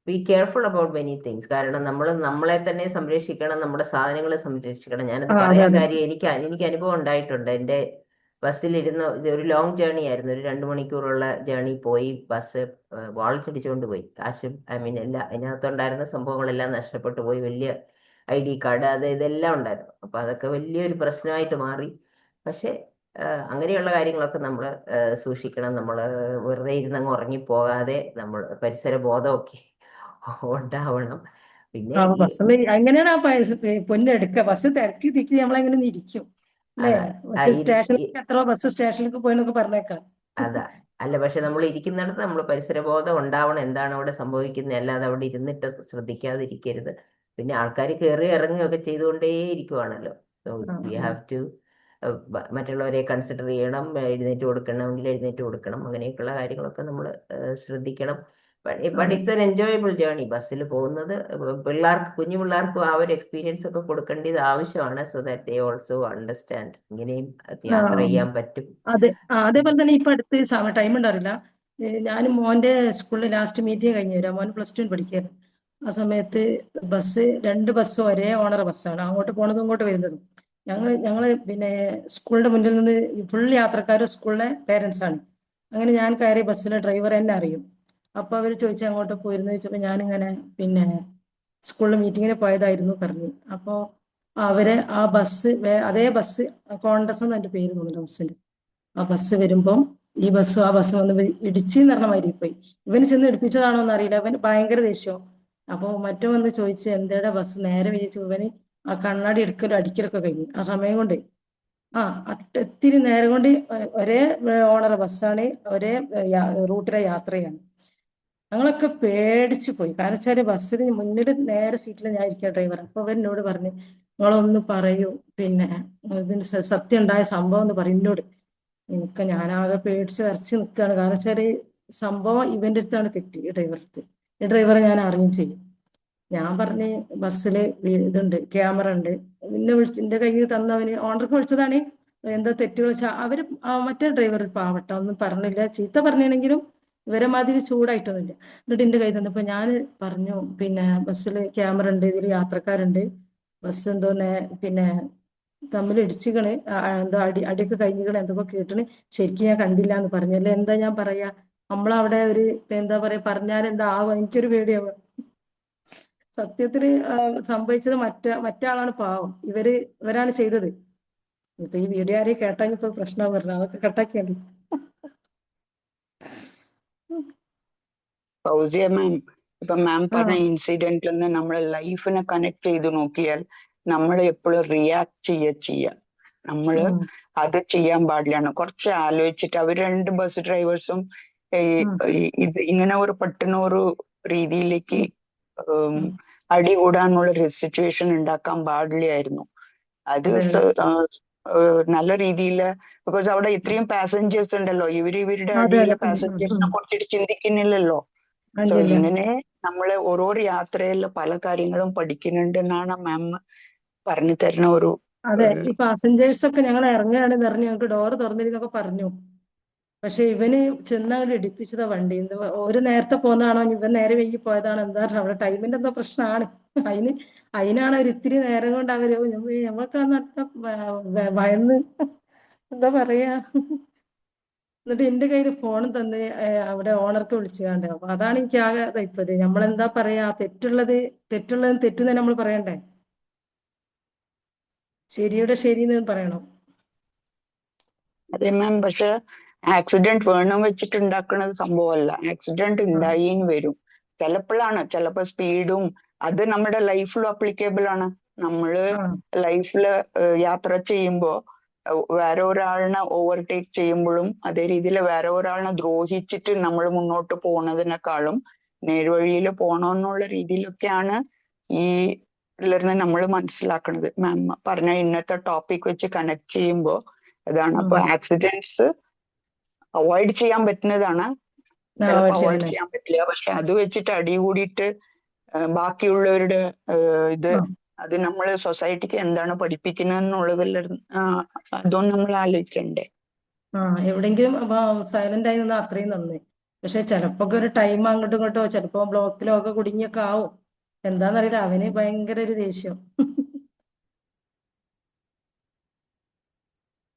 be careful about many things. കാരണം നമ്മൾ നമ്മളെ തന്നെ സംരക്ഷിക്കണം, നമ്മുടെ സാധനങ്ങളെ സംരക്ഷിക്കണം. ഞാനത് പറയാൻ കാര്യം, എനിക്ക് അനുഭവം ഉണ്ടായിട്ടുണ്ട്. എൻ്റെ ബസ്സിലിരുന്ന് ഒരു ലോങ് ജേർണി ആയിരുന്നു, ഒരു 2 മണിക്കൂറുള്ള ജേർണി പോയി. ബസ് വാളറ്റ് അടിച്ചുകൊണ്ട് പോയി, കാശും എല്ലാം അതിനകത്തുണ്ടായിരുന്ന സംഭവങ്ങളെല്ലാം നഷ്ടപ്പെട്ടു പോയി. വലിയ ID കാർഡ് അത് ഇതെല്ലാം ഉണ്ടായിരുന്നു. അപ്പൊ അതൊക്കെ വലിയൊരു പ്രശ്നമായിട്ട് മാറി. പക്ഷെ അങ്ങനെയുള്ള കാര്യങ്ങളൊക്കെ നമ്മൾ സൂക്ഷിക്കണം. നമ്മൾ വെറുതെ ഇരുന്നങ്ങ് ഉറങ്ങിപ്പോകാതെ നമ്മൾ പരിസര ബോധമൊക്കെ ഉണ്ടാവണം. പിന്നെ ബസ്സിൽ എങ്ങനെയാണ് പൊന്നെടുക്കുക, ബസ് തിരക്കി തിക്കി നമ്മളെങ്ങനെ ഇരിക്കും അല്ലേ. ബസ് സ്റ്റേഷനിലേക്ക് എത്ര ബസ് സ്റ്റേഷനിലേക്ക് പോയെന്നൊക്കെ പറഞ്ഞേക്കാം. അതാ അല്ല, പക്ഷെ നമ്മൾ ഇരിക്കുന്നിടത്ത് നമ്മൾ പരിസരബോധം ഉണ്ടാവണം, എന്താണ് അവിടെ സംഭവിക്കുന്നത്. അല്ലാതെ അവിടെ ഇരുന്നിട്ട് ശ്രദ്ധിക്കാതിരിക്കരുത്. പിന്നെ ആൾക്കാർ കയറി ഇറങ്ങുകയൊക്കെ ചെയ്തുകൊണ്ടേ ഇരിക്കുവാണല്ലോ. വി ഹാവ് ടു മറ്റുള്ളവരെ കൺസിഡർ ചെയ്യണം. എഴുന്നേറ്റ് കൊടുക്കണമെങ്കിൽ എഴുന്നേറ്റ് കൊടുക്കണം. അങ്ങനെയൊക്കെയുള്ള കാര്യങ്ങളൊക്കെ നമ്മൾ ശ്രദ്ധിക്കണം. But it's an enjoyable journey. ബസ്സിൽ പോകുന്നത് കുഞ്ഞു പിള്ളേർക്കും ആ ഒരു എക്സ്പീരിയൻസ് ഒക്കെ കൊടുക്കേണ്ടത് ആവശ്യമാണ്. So that they also understand, ഇങ്ങനെയും യാത്ര ചെയ്യാൻ പറ്റും. അതേപോലെ തന്നെ ഇപ്പൊ അടുത്ത് ടൈം ഉണ്ടാവില്ല. ഞാൻ മോന്റെ സ്കൂളിൽ ലാസ്റ്റ് മീറ്റിംഗ് കഴിഞ്ഞു വരാം. മോൻ +2 പഠിക്കുകയായിരുന്നു. ആ സമയത്ത് 2 ബസ്സും ഒരേ ഓണർ ബസ്സാണ്, അങ്ങോട്ട് പോണതും ഇങ്ങോട്ട് വരുന്നതും. ഞങ്ങള് പിന്നെ സ്കൂളിന്റെ മുന്നിൽ നിന്ന് ഫുൾ യാത്രക്കാരും സ്കൂളിലെ പേരൻസ് ആണ്. അങ്ങനെ ഞാൻ കയറിയ ബസ്സിലെ ഡ്രൈവർ എന്നെ അറിയും. അപ്പൊ അവര് ചോദിച്ചു അങ്ങോട്ട് പോയിരുന്നു ചോദിച്ചപ്പോ ഞാനിങ്ങനെ പിന്നെ സ്കൂളിൽ മീറ്റിങ്ങിന് പോയതായിരുന്നു പറഞ്ഞു. അപ്പോ അവര് ആ ബസ് അതേ ബസ് കോൺഗ്രസ് എന്ന് എന്റെ പേര് തോന്നുന്നു ബസ്സിന്റെ. ആ ബസ് വരുമ്പം ഈ ബസ്സും ആ ബസ്സും വന്ന് ഇടിച്ചെന്ന് പറഞ്ഞ മാതിരി പോയി. ഇവന് ചെന്ന് ഇടിപ്പിച്ചതാണോ എന്ന് അറിയില്ല. അവന് ഭയങ്കര ദേഷ്യം. അപ്പൊ മറ്റോ വന്ന് ചോദിച്ചു എന്തേടെ ബസ് നേരെ വിളിച്ചു. ഇവന് ആ കണ്ണാടി എടുക്കലും അടിക്കലൊക്കെ കഴിഞ്ഞു ആ സമയം കൊണ്ട്. ഒത്തിരി നേരം കൊണ്ട് ഒരേ ഓണർ ബസ്സാണ്, ഒരേ റൂട്ടിലെ യാത്രയാണ്. ഞങ്ങളൊക്കെ പേടിച്ചു പോയി. കാരണം വെച്ചാല് ബസ്സിന് മുന്നിൽ നേരെ സീറ്റിൽ ഞാൻ ഇരിക്കുക ഡ്രൈവർ. അപ്പൊ അവനോട് പറഞ്ഞു നിങ്ങളൊന്ന് പറയൂ പിന്നെ ഇതിന് സത്യം ഉണ്ടായ സംഭവം എന്ന് പറയും എന്നോട്. ഞാനാകെ പേടിച്ച് വരച്ച് നിൽക്കുകയാണ്. കാരണം വെച്ചാല് സംഭവം ഇവന്റെ അടുത്താണ് തെറ്റ്, ഈ ഡ്രൈവർക്ക്. ഈ ഡ്രൈവറെ ഞാൻ അറിയും ചെയ്യും. ഞാൻ പറഞ്ഞ് ബസ്സില് ഇതുണ്ട്, ക്യാമറ ഉണ്ട്, എന്നെ എന്റെ കയ്യിൽ തന്നവന് ഓണർക്ക് വിളിച്ചതാണ്. എന്താ തെറ്റ് വിളിച്ചാൽ അവര് മറ്റേ ഡ്രൈവർ പാവട്ട ഒന്നും പറഞ്ഞില്ല, ചീത്ത പറഞ്ഞെങ്കിലും ഇവരെ മാതിരി ചൂടായിട്ടൊന്നുമില്ല. എന്നിട്ട് എന്റെ കയ്യിൽ തന്നപ്പോ ഞാൻ പറഞ്ഞു പിന്നെ ബസ്സില് ക്യാമറ ഉണ്ട്, ഇതിൽ യാത്രക്കാരുണ്ട്, ബസ് എന്തോ പിന്നെ തമ്മിൽ ഇടിച്ചിക്കണ്, എന്തോ അടിയൊക്കെ കഴിഞ്ഞിക്കണ്, എന്തൊക്കെ കേട്ടിന്, ശരിക്കും ഞാൻ കണ്ടില്ല എന്ന് പറഞ്ഞല്ലേ. എന്താ ഞാൻ പറയാ, നമ്മളവിടെ ഒരു എന്താ പറയാ പറഞ്ഞാലെന്താ ആവും, എനിക്കൊരു പേടിയാവുക. സത്യത്തില് സംഭവിച്ചത് മറ്റാളാണ് പാവം, ഇവരാണ് ചെയ്തത്. ഇപ്പൊ ഈ വീഡിയോ ആരെയും കേട്ടാ ഇപ്പൊ പ്രശ്നം പറഞ്ഞു, അതൊക്കെ കട്ടാക്കിയാൽ ഫൗസിയ മാം, ഇപ്പൊ മാം ആ പറഞ്ഞ ഇൻസിഡന്റിൽ നിന്ന് നമ്മൾ ലൈഫിനെ കണക്ട് ചെയ്ത് നോക്കിയാൽ നമ്മൾ എപ്പോഴും റിയാക്ട് ചെയ്യുക. നമ്മള് ഉം, അത് ചെയ്യാൻ പാടില്ലാണ്. കുറച്ച് ആലോചിച്ചിട്ട് അവർ രണ്ട് ബസ് ഡ്രൈവേഴ്സും ഉം, ഇത് ഇങ്ങനെ ഒരു പെട്ടെന്ന് ഒരു രീതിയിലേക്ക് ഉം, ഉം, ഉം. അടികൂടാനുള്ള ഒരു സിറ്റുവേഷൻ ഉണ്ടാക്കാൻ പാടില്ലായിരുന്നു. അത് അതെ അതെ നല്ല രീതിയിൽ, ബിക്കോസ് അവിടെ ഇത്രയും പാസഞ്ചേഴ്സ് ഉണ്ടല്ലോ, ഇവരുടെ അതെ അടിയിലെ അതെ പാസഞ്ചേഴ്സിനെ കുറിച്ചിട്ട് ചിന്തിക്കുന്നില്ലല്ലോ. സോ ഇല്ല ഇങ്ങനെ നമ്മള് ഓരോ യാത്രയിൽ പല കാര്യങ്ങളും പഠിക്കുന്നുണ്ട് എന്നാണ് മാം പറഞ്ഞു തരുന്ന ഒരു അതെ. ഈ പാസഞ്ചേഴ്സ് ഒക്കെ ഞങ്ങൾ ഇറങ്ങുകയാണെന്ന് പറഞ്ഞ് ഞങ്ങൾക്ക് ഡോറ് തുറന്നിരുന്നൊക്കെ പറഞ്ഞു. പക്ഷെ ഇവന് ചെന്നങ്ങോട്ട് ഇടിപ്പിച്ചതാ വണ്ടി. ഒരു നേരത്തെ പോകുന്നതാണോ ഇവൻ നേരെ വൈകി പോയതാണോ എന്താ പറഞ്ഞാ, അവിടെ ടൈമിന്റെ എന്തോ പ്രശ്നമാണ്. അതിനാണ് ഒരു ഇത്തിരി നേരം കൊണ്ട് അവര് ഞമ്മൾക്ക് ഭയന്ന് എന്താ പറയാ. എന്നിട്ട് എന്റെ കയ്യിൽ ഫോണും തന്ന് അവിടെ ഓണർക്ക് വിളിച്ചു കണ്ടേ. അപ്പൊ അതാണ് എനിക്ക് ആകെ ഇതായിപ്പത്. നമ്മളെന്താ പറയാ, തെറ്റുള്ളത് തെറ്റെന്ന് നമ്മൾ പറയണ്ടേ, ശരിയുടെ ശരിന്ന് പറയണം. അതെ മാം. പക്ഷെ ആക്സിഡന്റ് വേണം വെച്ചിട്ട് ഉണ്ടാക്കുന്നത് സംഭവമല്ല. ആക്സിഡന്റ് ആ ഉണ്ടായിന്ന് വരും. ചിലപ്പോ സ്പീഡും അത് നമ്മുടെ ലൈഫിലും അപ്ലിക്കബിൾ ആണ്. നമ്മള് ആ ലൈഫില് യാത്ര ചെയ്യുമ്പോ വേറെ ഒരാളിനെ ഓവർടേക്ക് ചെയ്യുമ്പോഴും അതേ രീതിയിൽ വേറെ ഒരാളിനെ ദ്രോഹിച്ചിട്ട് നമ്മൾ മുന്നോട്ട് പോകുന്നതിനേക്കാളും നേർവഴിയിൽ പോകണമെന്നുള്ള രീതിയിലൊക്കെയാണ് ഈ ഇതിലിരുന്ന് നമ്മൾ മനസ്സിലാക്കുന്നത്. മാം പറഞ്ഞ ഇന്നത്തെ ടോപ്പിക് വെച്ച് കണക്ട് ചെയ്യുമ്പോൾ അതാണ്. അപ്പൊ ഉം. ആക്സിഡന്റ്സ് അവോയ്ഡ് ചെയ്യാൻ പറ്റുന്നതാണ്, ചിലപ്പോൾ അവോയ്ഡ് ചെയ്യണേ. ചെയ്യാൻ പറ്റില്ല. പക്ഷെ അത് വെച്ചിട്ട് അടി കൂടിയിട്ട് ബാക്കിയുള്ളവരുടെ ഇത് ആ അത് നമ്മൾ സൊസൈറ്റിക്ക് എന്താണ് പഠിപ്പിക്കുന്നത് എന്നുള്ളതിൽ അതൊന്നും നമ്മൾ ആലോചിക്കണ്ടേ. ആ എവിടെങ്കിലും സൈലന്റ് ആയി നിന്നാ അത്രയും നന്ദി. പക്ഷെ ചിലപ്പോ ഒരു ടൈം അങ്ങോട്ടും ഇങ്ങോട്ടോ ചിലപ്പോ ബ്ലോക്കിലോ ഒക്കെ കുടുങ്ങിയൊക്കെ ആവും. എന്താന്നറിയില്ല, അവന് ഭയങ്കര ഒരു ദേഷ്യം.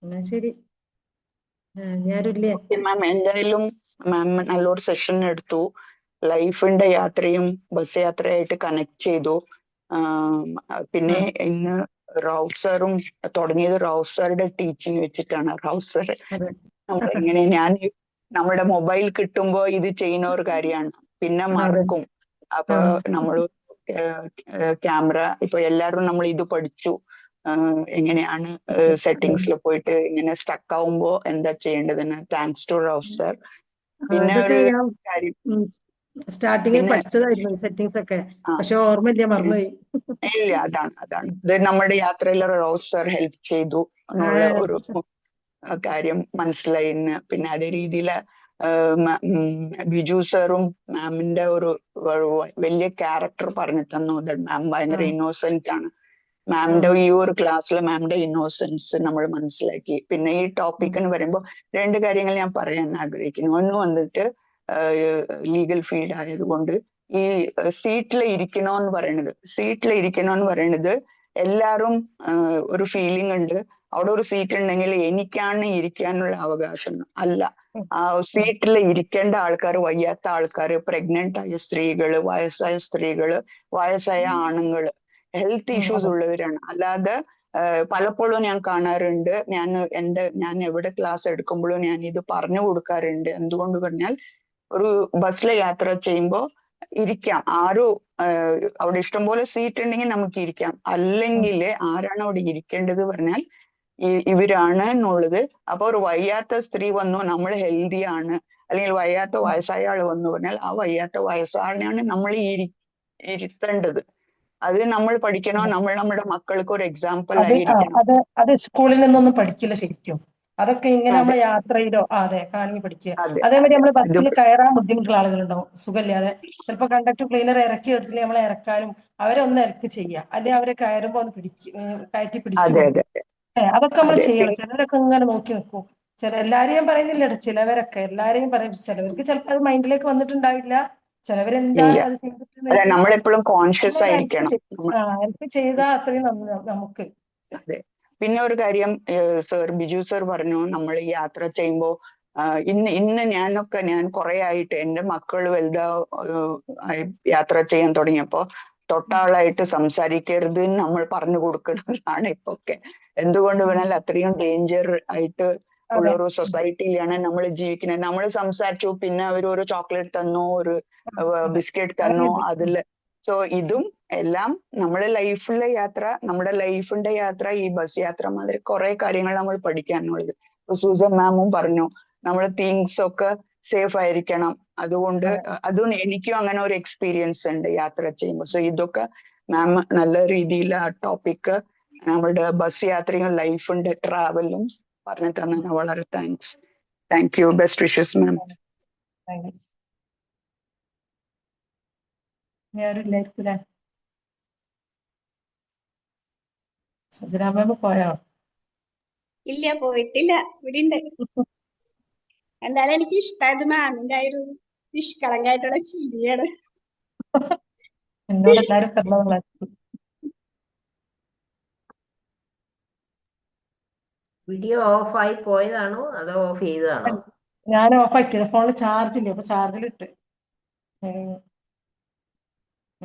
എന്നാ ശരി. ഞാനില്ലേ. ഓക്കെ മാം, എന്തായാലും മാം നല്ലൊരു സെഷൻ എടുത്തു. ലൈഫിന്റെ യാത്രയും ബസ് യാത്രയായിട്ട് കണക്ട് ചെയ്തു. പിന്നെ ഇന്ന് റൌഫ് സാറും തുടങ്ങിയത് റൌഫ് സാറുടെ ടീച്ചിങ് വെച്ചിട്ടാണ്. റൌഫ് സാർ അതെ നമ്മളെങ്ങനെ നമ്മുടെ മൊബൈൽ കിട്ടുമ്പോ ഇത് ചെയ്യുന്ന ഒരു കാര്യമാണ്, പിന്നെ അതെ മറക്കും. അപ്പൊ ആ നമ്മൾ ക്യാമറ ഇപ്പൊ എല്ലാവരും നമ്മൾ ഇത് പഠിച്ചു. എങ്ങനെയാണ് സെറ്റിങ്സിൽ പോയിട്ട് ഇങ്ങനെ സ്റ്റക്ക് ആവുമ്പോ എന്താ ചെയ്യേണ്ടതെന്ന്. Thanks to Rauf sir. പിന്നെ അതൊക്കെ ഒരു ഞാൻ കാര്യം, സ്റ്റാർട്ടിങ്ങിൽ പിന്നെ പഠിച്ചതായിരുന്നു ഈ സെറ്റിങ്സ് ഒക്കെ. ആ പക്ഷെ ഓർമ്മയില്ല, മറന്നുപോയി. ഇല്ല, അതാണ് ഇത് നമ്മുടെ യാത്രയിൽ റൌഫ് സർ ഹെൽപ്പ് ചെയ്തു എന്നുള്ള ഒരു കാര്യം മനസ്സിലായി ഇന്ന്. പിന്നെ അതേ രീതിയില് ബിജു സാറും മാമിന്റെ ഒരു വലിയ ക്യാരക്ടർ പറഞ്ഞു തന്നു. മാം ഭയങ്കര ഇന്നോസെന്റ് ആണ്. മാമിന്റെ ഈ ഒരു ക്ലാസ്സിൽ മാമിന്റെ ഇന്നോസെൻസ് നമ്മൾ മനസ്സിലാക്കി. പിന്നെ ഈ ടോപ്പിക് എന്ന് പറയുമ്പോൾ രണ്ട് കാര്യങ്ങൾ ഞാൻ പറയാൻ ആഗ്രഹിക്കുന്നു. ഒന്ന് വന്നിട്ട് ലീഗൽ ഫീൽഡ് ആയതുകൊണ്ട് ഈ സീറ്റിൽ ഇരിക്കണമെന്ന് പറയണത് എല്ലാരും ഒരു ഫീലിംഗ് ഉണ്ട്. അവിടെ ഒരു സീറ്റ് ഉണ്ടെങ്കിൽ എനിക്കാണ് ഇരിക്കാനുള്ള അവകാശം അല്ല. ആ സീറ്റിൽ ഇരിക്കേണ്ട ആൾക്കാർ വയ്യാത്ത ആൾക്കാര്, പ്രഗ്നന്റ് ആയ സ്ത്രീകള്, വയസ്സായ സ്ത്രീകള്, വയസ്സായ ആണുങ്ങള്, ഹെൽത്ത് ഇഷ്യൂസ് ഉള്ളവരാണ്. അല്ലാതെ പലപ്പോഴും ഞാൻ കാണാറുണ്ട്, ഞാൻ എവിടെ ക്ലാസ് എടുക്കുമ്പോഴും ഞാൻ ഇത് പറഞ്ഞു കൊടുക്കാറുണ്ട്. എന്തുകൊണ്ട് പറഞ്ഞാൽ ഒരു ബസ്സിൽ യാത്ര ചെയ്യുമ്പോൾ ഇരിക്കാം, അവിടെ ഇഷ്ടംപോലെ സീറ്റ് ഉണ്ടെങ്കിൽ നമുക്ക് ഇരിക്കാം. അല്ലെങ്കിൽ ആരാണ് അവിടെ ഇരിക്കേണ്ടത് പറഞ്ഞാൽ ഇവരാണ് എന്നുള്ളത്. അപ്പൊ ഒരു വയ്യാത്ത സ്ത്രീ വന്നു, നമ്മൾ ഹെൽത്തി ആണ്, അല്ലെങ്കിൽ വയ്യാത്ത വയസ്സായ ആള് വന്നു പറഞ്ഞാൽ ആ വയ്യാത്ത വയസ്സാളിനെയാണ് നമ്മൾ ഇരുത്തേണ്ടത്. അത് നമ്മൾ പഠിക്കണോ. നമ്മൾ നമ്മുടെ മക്കൾക്ക് ഒരു എക്സാമ്പിൾ ആയിരിക്കണം. അത് സ്കൂളിൽ നിന്നൊന്നും പഠിക്കില്ല ശരിക്കും. അതൊക്കെ ഇങ്ങനെ അതെ നമ്മൾ യാത്രയിലോ അതെ കാണി പഠിക്കുക. അതെ അതേമാതിരി അതെ നമ്മൾ ഇത് ബസ്സിൽ കയറാൻ ബുദ്ധിമുട്ടുള്ള ആളുകളുണ്ടാവും, സുഖമില്ലാതെ. ചിലപ്പോൾ കണ്ടക്ടർ ക്ലീനർ ഇറക്കി എടുത്തില്ല നമ്മളെ ഇറക്കാനും അവരെ ഒന്ന് ഹെൽപ്പ് ചെയ്യുക, അല്ലെങ്കിൽ അവരെ കയറുമ്പോൾ ഒന്ന് കയറ്റി പിടിച്ചു അതെ കൊടുക്കും. അതെ അതൊക്കെ നമ്മൾ അതെ ചെയ്യണം. ചിലരൊക്കെ ഇങ്ങനെ നോക്കി നിൽക്കും. എല്ലാരെയും ഞാൻ പറയുന്നില്ല കേട്ടോ, ചിലവരൊക്കെ. എല്ലാരെയും പറയും. ചിലവർക്ക് ചിലപ്പോൾ അത് മൈൻഡിലേക്ക് വന്നിട്ടുണ്ടാവില്ല. ചിലവരെന്താ ഇല്ല, അത് ചെയ്തിട്ട് അല്ല എനിക്ക് നമ്മളെപ്പോഴും കോൺഷ്യസ് നമ്മളൊരു ഹെൽപ്പ് ആയിരിക്കണം. ഹെൽപ്പ് ചെയ്താൽ അത്രയും നമുക്ക്. അതെ. പിന്നെ ഒരു കാര്യം ബിജു സർ പറഞ്ഞു, നമ്മൾ യാത്ര ചെയ്യുമ്പോ ഇന്ന് ഞാൻ കുറെ ആയിട്ട് എന്റെ മക്കൾ യാത്ര ചെയ്യാൻ തുടങ്ങിയപ്പോ തൊട്ടാളായിട്ട് സംസാരിക്കരുത് എന്ന് നമ്മൾ പറഞ്ഞു കൊടുക്കുന്നതാണ് ഇപ്പൊക്കെ. എന്തുകൊണ്ട് വേണേൽ അത്രയും ഡേഞ്ചർ ആയിട്ട് ഉള്ള അതെ ഒരു സൊസൈറ്റിയിലാണ് നമ്മൾ ജീവിക്കുന്നത്. നമ്മൾ സംസാരിച്ചു, പിന്നെ അവർ ഒരു ചോക്ലേറ്റ് തന്നോ, ഒരു ബിസ്ക്കറ്റ് തന്നോ, അതില് സോ ഇതും എല്ലാം നമ്മുടെ ലൈഫിലെ യാത്ര, നമ്മുടെ ലൈഫിന്റെ യാത്ര ഈ ബസ് യാത്ര മാതിരി കുറെ കാര്യങ്ങൾ നമ്മൾ പഠിക്കാനുള്ളത്. സൂസൻ മാമും പറഞ്ഞു നമ്മൾ തിങ്സ് ഒക്കെ സേഫ് ആയിരിക്കണം. അതുകൊണ്ട് അതും എനിക്കും അങ്ങനെ ഒരു എക്സ്പീരിയൻസ് ഉണ്ട് യാത്ര ചെയ്യുമ്പോൾ. സോ ഇതൊക്കെ മാം നല്ല രീതിയിൽ ആ ടോപ്പിക്ക് നമ്മളുടെ ബസ് യാത്രയും ലൈഫിന്റെ ട്രാവലും പറഞ്ഞു തന്നതിന് വളരെ thanks. Thank you. Best wishes ma'am. Thanks. ഞാനില്ലായിരിക്കില്ലേ? സജന മാം പോയോ? ഇല്ല, പോയിട്ടില്ല, ഇവിടെ ഉണ്ട്. എന്തായാലും എനിക്ക് ഇഷ്ടമായത് മാമിന്റെ ആ ഒരു നിഷ്കളങ്കായിട്ടുള്ള ചിരിയാണ്. എന്നോട് എല്ലാരും പറഞ്ഞത് വീഡിയോ ഓഫ് ആയി പോയതാണോ അതോ ഓഫ് ചെയ്തതാണോ? ഞാൻ ഓഫ് ആക്കിയത്. ഫോണിൽ ചാർജ് ഇല്ല, അപ്പൊ ചാർജിലിട്ട്.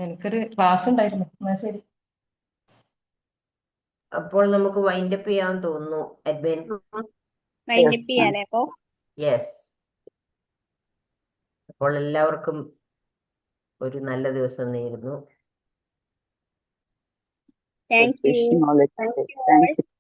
എനിക്കൊരു ക്ലാസ് ഉണ്ടായിരുന്നു. എന്നാ ശരി. അപ്പോൾ നമുക്ക് വൈൻഡപ്പ് ചെയ്യാൻ തോന്നുന്നു അഡ്മിൻ. വൈൻഡപ്പ് ചെയ്യാലേ അപ്പൊ? യെസ്. അപ്പോൾ എല്ലാവർക്കും ഒരു നല്ല ദിവസം നേരുന്നു. Thank you. Wishing all the Thank best. you all. Thank you.